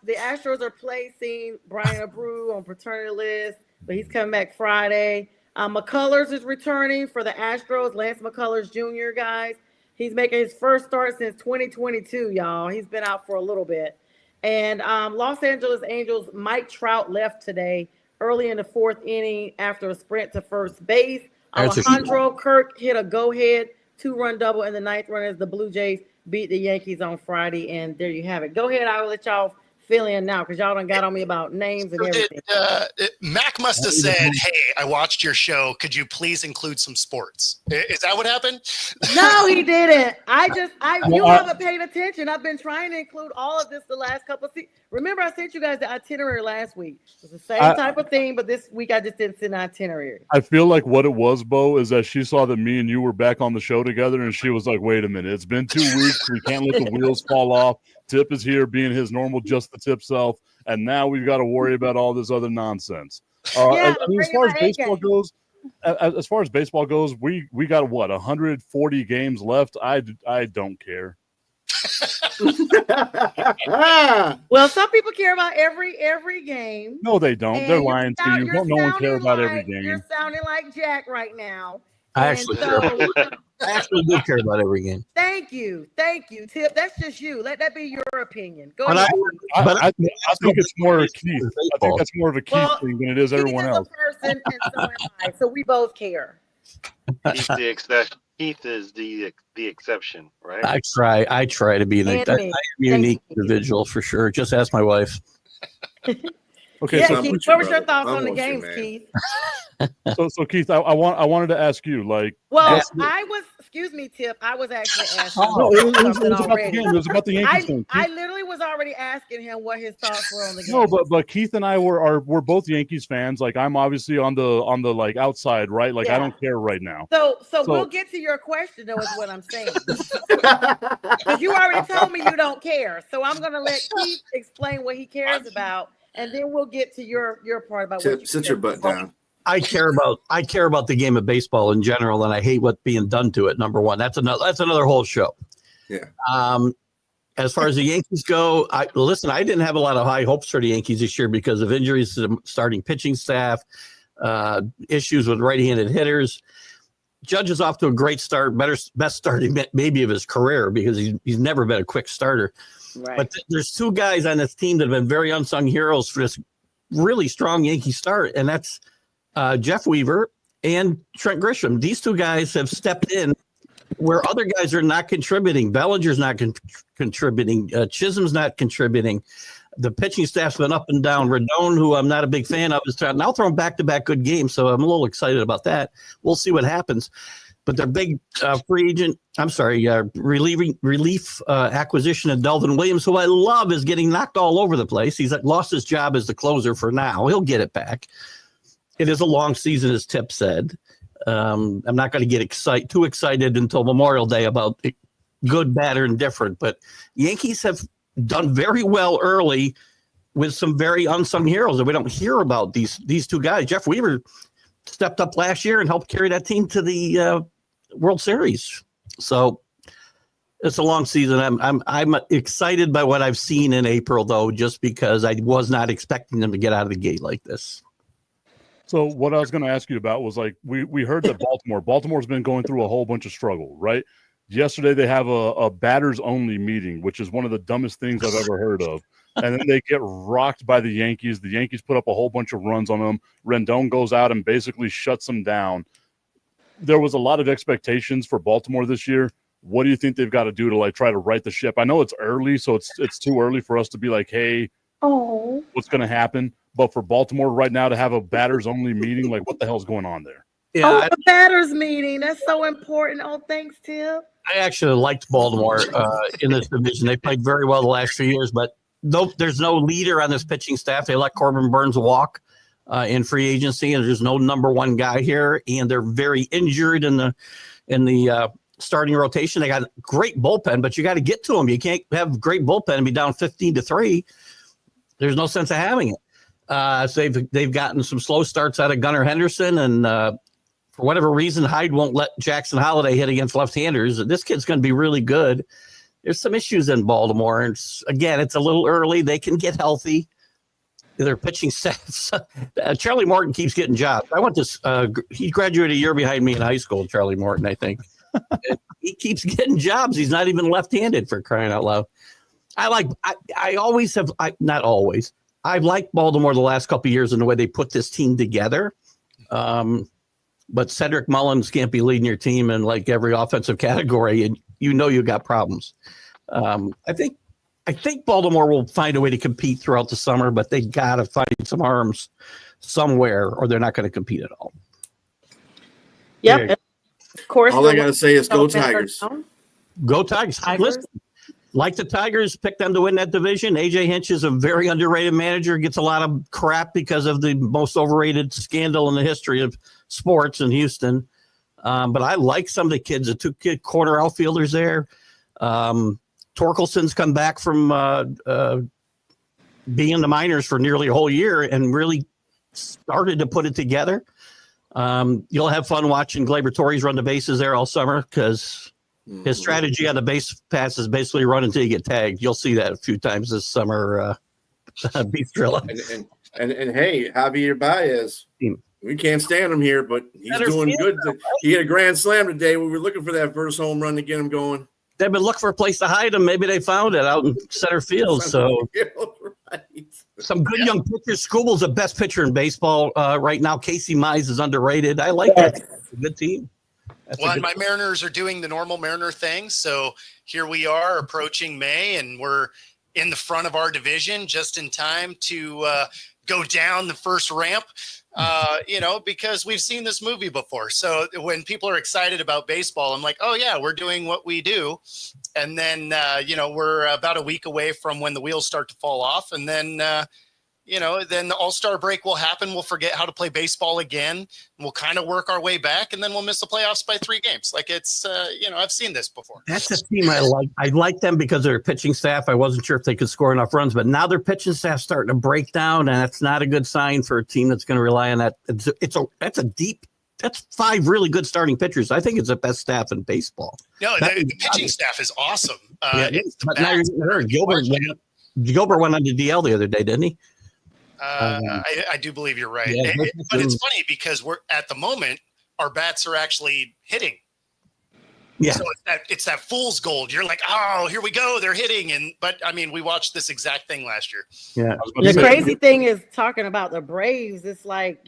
the Astros are placing Brian Abreu on paternity list, but he's coming back Friday. McCullers is returning for the Astros. Lance McCullers Jr., guys. He's making his first start since 2022, y'all. He's been out for a little bit. And Los Angeles Angels, Mike Trout left today early in the 4th inning after a sprint to first base. Alejandro Kirk hit a go-ahead 2-run double in the 9th run as the Blue Jays beat the Yankees on Friday, and there you have it. Go ahead, I will let y'all fill in now because y'all done got on me about names and everything. Mac must have said, "Hey, I watched your show. Could you please include some sports?" Is that what happened? No, he didn't. You haven't paid attention. I've been trying to include all of this the last couple of seasons. Remember, I sent you guys the itinerary last week. It was the same type of thing, but this week I just didn't send an itinerary. I feel like what it was, Bo, is that she saw that me and you were back on the show together, and she was like, "Wait a minute, it's been 2 weeks. We can't let the wheels fall off. Tip is here, being his normal, just the tip self, and now we've got to worry about all this other nonsense." Yeah, as far as baseball goes, we got what 140 games left. I don't care. Well, some people care about every game. No, they don't. And They're lying to you. you're No one cares about sounding every like- game. You're sounding like Jack right now. I And actually so- I actually do care about every game. Thank you, Tip. That's just you. Let that be your opinion. Go But ahead. I think it's more Keith. I think that's more of a Keith Well, thing than it is Keith everyone is else. a person, and so am I. So we both care. He's the exception. Keith is the exception, right? I try to be an And I am me. a unique Thank you. individual for sure. Just ask my wife. Okay, Yeah, so, I'm Keith. with you, What was your brother. thoughts I'm on the with you, games, man. Keith? so Keith, I wanted to ask you, like, Well, Yes. excuse me, Tip. I was actually asking no, it was something about the already. game. It was about the Yankees thing. I literally was already asking him what his thoughts were on the game. No, but Keith and I we're both Yankees fans. Like, I'm obviously on the like outside, right? Like, Yeah. I don't care right now. So So- we'll get to your question, though, is what I'm saying. Because you already told me you don't care. So I'm going to let Keith explain what he cares about, and then we'll get to your part about what Tip, you sit care your butt about. down. I care about the game of baseball in general, and I hate what's being done to it. Number one, that's another whole show. Yeah. As far as the Yankees go, I didn't have a lot of high hopes for the Yankees this year because of injuries to the starting pitching staff, issues with right-handed hitters. Judge is off to a great start, best start maybe of his career because he's never been a quick starter. Right. But there's 2 guys on this team that have been very unsung heroes for this really strong Yankee start, and that's Jeff Weaver and Trent Grisham. These 2 guys have stepped in where other guys are not contributing. Bellinger's not contributing. Chisholm's not contributing. The pitching staff's been up and down. Rodon, who I'm not a big fan of, is now throwing back-to-back good games, so I'm a little excited about that. We'll see what happens. But their big relief acquisition of Delvin Williams, who I love, is getting knocked all over the place. He's lost his job as the closer for now. He'll get it back. It is a long season, as Tip said. I'm not going to get too excited until Memorial Day about good, bad, or indifferent. But Yankees have done very well early with some very unsung heroes that we don't hear about. These 2 guys. Jeff Weaver stepped up last year and helped carry that team to the World Series. So it's a long season. I'm excited by what I've seen in April, though, just because I was not expecting them to get out of the gate like this. So what I was going to ask you about was, like, we heard that Baltimore's been going through a whole bunch of struggle, right? Yesterday they have a batters only meeting, which is one of the dumbest things I've ever heard of. And then they get rocked by the Yankees. The Yankees put up a whole bunch of runs on them. Rendon goes out and basically shuts them down. There was a lot of expectations for Baltimore this year. What do you think they've got to do to, like, try to right the ship? I know it's early, so it's too early for us to be like, hey, what's going to happen? But for Baltimore right now to have a batters only meeting, like, what the hell's going on there? Yeah, the batters meeting. That's so important. Oh, thanks, Tip. I actually liked Baltimore in this division. They played very well the last few years, but there's no leader on this pitching staff. They let Corbin Burns walk in free agency, and there's no number 1 guy here. And they're very injured in the starting rotation. They got a great bullpen, but you got to get to them. You can't have great bullpen and be down 15-3. There's no sense of having it. So they've gotten some slow starts out of Gunnar Henderson, and for whatever reason, Hyde won't let Jackson Holiday hit against left-handers. This kid's going to be really good. There's some issues in Baltimore. And it's a little early. They can get healthy. Their pitching staffs. Charlie Morton keeps getting jobs. He graduated a year behind me in high school, Charlie Morton, I think. He keeps getting jobs. He's not even left-handed, for crying out loud. I always have, not always. I've liked Baltimore the last couple of years in the way they put this team together. but Cedric Mullins can't be leading your team in like every offensive category, and you got problems. I think Baltimore will find a way to compete throughout the summer, but they got to find some arms somewhere, or they're not going to compete at all. Yep. And of course, All I got to say is go Tigers. Go Tigers. Listen, like the Tigers, pick them to win that division. AJ Hinch is a very underrated manager, gets a lot of crap because of the most overrated scandal in the history of sports in Houston. But I like some of the kids, the two corner outfielders there. Torkelson's come back from being in the minors for nearly a whole year and really started to put it together. You'll have fun watching Gleyber Torres run the bases there all summer because his strategy on the base pass is basically run until you get tagged. You'll see that a few times this summer, Beef Drilla. And hey, Javier Baez. We can't stand him here, but he's doing good. He had a grand slam today. We were looking for that first home run to get him going. They've been looking for a place to hide him. Maybe they found it out in center field. So right. Some good young pitchers. Scooble's the best pitcher in baseball right now. Casey Mize is underrated. I like that. It's a good team. And my Mariners are doing the normal Mariner thing. So here we are approaching May, and we're in the front of our division just in time to go down the first ramp, because we've seen this movie before. So when people are excited about baseball, I'm like, oh, yeah, we're doing what we do. And then, we're about a week away from when the wheels start to fall off. And then, then the All-Star break will happen. We'll forget how to play baseball again. We'll kind of work our way back, and then we'll miss the playoffs by 3 games. Like it's, I've seen this before. That's a team I like. I like them because of their pitching staff. I wasn't sure if they could score enough runs, but now their pitching staff's starting to break down, and that's not a good sign for a team that's going to rely on that. That's 5 really good starting pitchers. I think it's the best staff in baseball. No, the pitching staff is awesome. But now you're hurt. Gilbert went on the DL the other day, didn't he? I do believe you're right. Yeah, but it's funny because we're at the moment, our bats are actually hitting. Yeah. So it's that fool's gold. You're like, oh, here we go. They're hitting. But we watched this exact thing last year. Yeah. The crazy thing is talking about the Braves. It's like,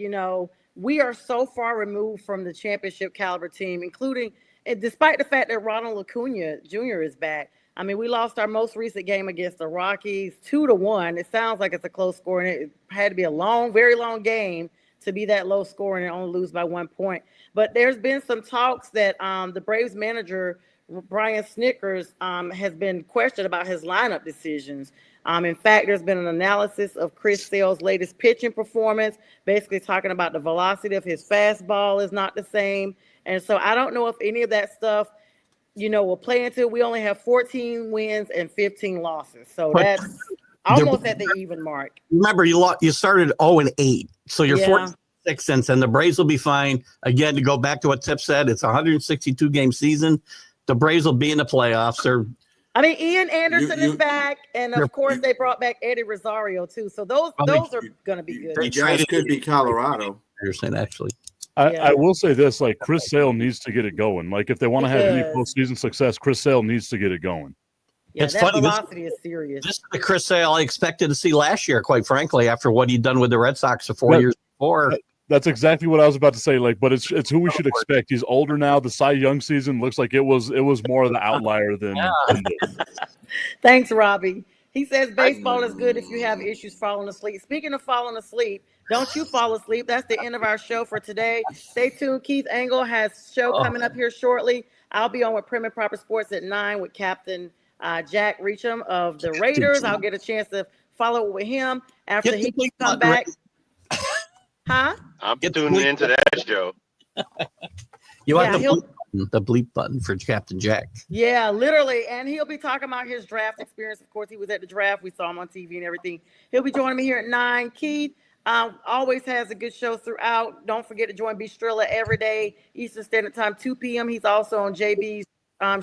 we are so far removed from the championship caliber team, including, and despite the fact that Ronald Acuna Jr. is back. I mean, we lost our most recent game against the Rockies 2-1. It sounds like it's a close score, and it had to be a long, very long game to be that low scoring and only lose by 1 point. But there's been some talks that the Braves manager, Brian Snickers, has been questioned about his lineup decisions. In fact, there's been an analysis of Chris Sale's latest pitching performance, basically talking about the velocity of his fastball is not the same. And so I don't know if any of that stuff we'll play into. We only have 14 wins and 15 losses. So that's almost at the even mark. Remember, you started 0-8. So you're 46 cents, and the Braves will be fine. Again, to go back to what Tip said, it's a 162-game season. The Braves will be in the playoffs. Ian Anderson is back, and of course they brought back Eddie Rosario too. So those are going to be good. The Giants could be Colorado. Anderson, actually. I will say this, like Chris Sale needs to get it going. Like if they want to have any postseason success, Chris Sale needs to get it going. Yeah, it's that funny. Velocity is serious. This is the Chris Sale I expected to see last year, quite frankly, after what he'd done with the Red Sox for 4 years before. That's exactly what I was about to say. Like, but it's who we should expect. He's older now. The Cy Young season looks like it was more of the outlier than Thanks, Robbie. He says baseball is good if you have issues falling asleep. Speaking of falling asleep, don't you fall asleep. That's the end of our show for today. Stay tuned. Keith Angle has a show coming up here shortly. I'll be on with Prim and Proper Sports at 9 with Captain Jack Reacham of the Raiders. I'll get a chance to follow with him after he comes back. Huh? I'm tuning into that show. You want the bleep button for Captain Jack. Yeah, literally. And he'll be talking about his draft experience. Of course, he was at the draft. We saw him on TV and everything. He'll be joining me here at 9. Keith always has a good show throughout. Don't forget to join B. Strilla every day, Eastern Standard Time, 2 p.m. He's also on JB's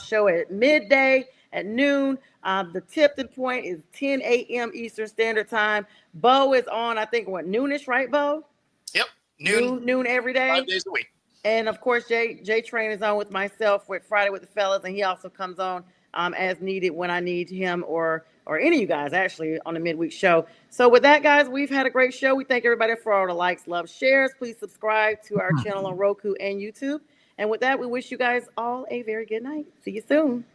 show at midday, at noon. The tipping point is 10 a.m. Eastern Standard Time. Bo is on, I think, noonish, right, Bo? Yep, noon every day. 5 days a week. And of course, Jay Train is on with myself with Friday with the Fellas, and he also comes on as needed when I need him or or any of you guys actually on the midweek show. So with that, guys, we've had a great show. We thank everybody for all the likes, love, shares. Please subscribe to our channel on Roku and YouTube. And with that, we wish you guys all a very good night. See you soon.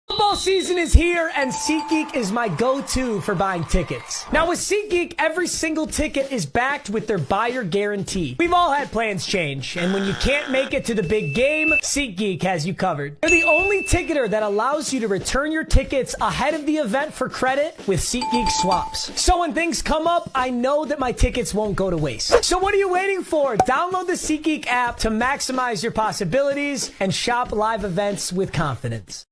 Football season is here, and SeatGeek is my go-to for buying tickets. Now with SeatGeek, every single ticket is backed with their buyer guarantee. We've all had plans change, and when you can't make it to the big game, SeatGeek has you covered. They're the only ticketer that allows you to return your tickets ahead of the event for credit with SeatGeek swaps. So when things come up, I know that my tickets won't go to waste. So what are you waiting for? Download the SeatGeek app to maximize your possibilities and shop live events with confidence.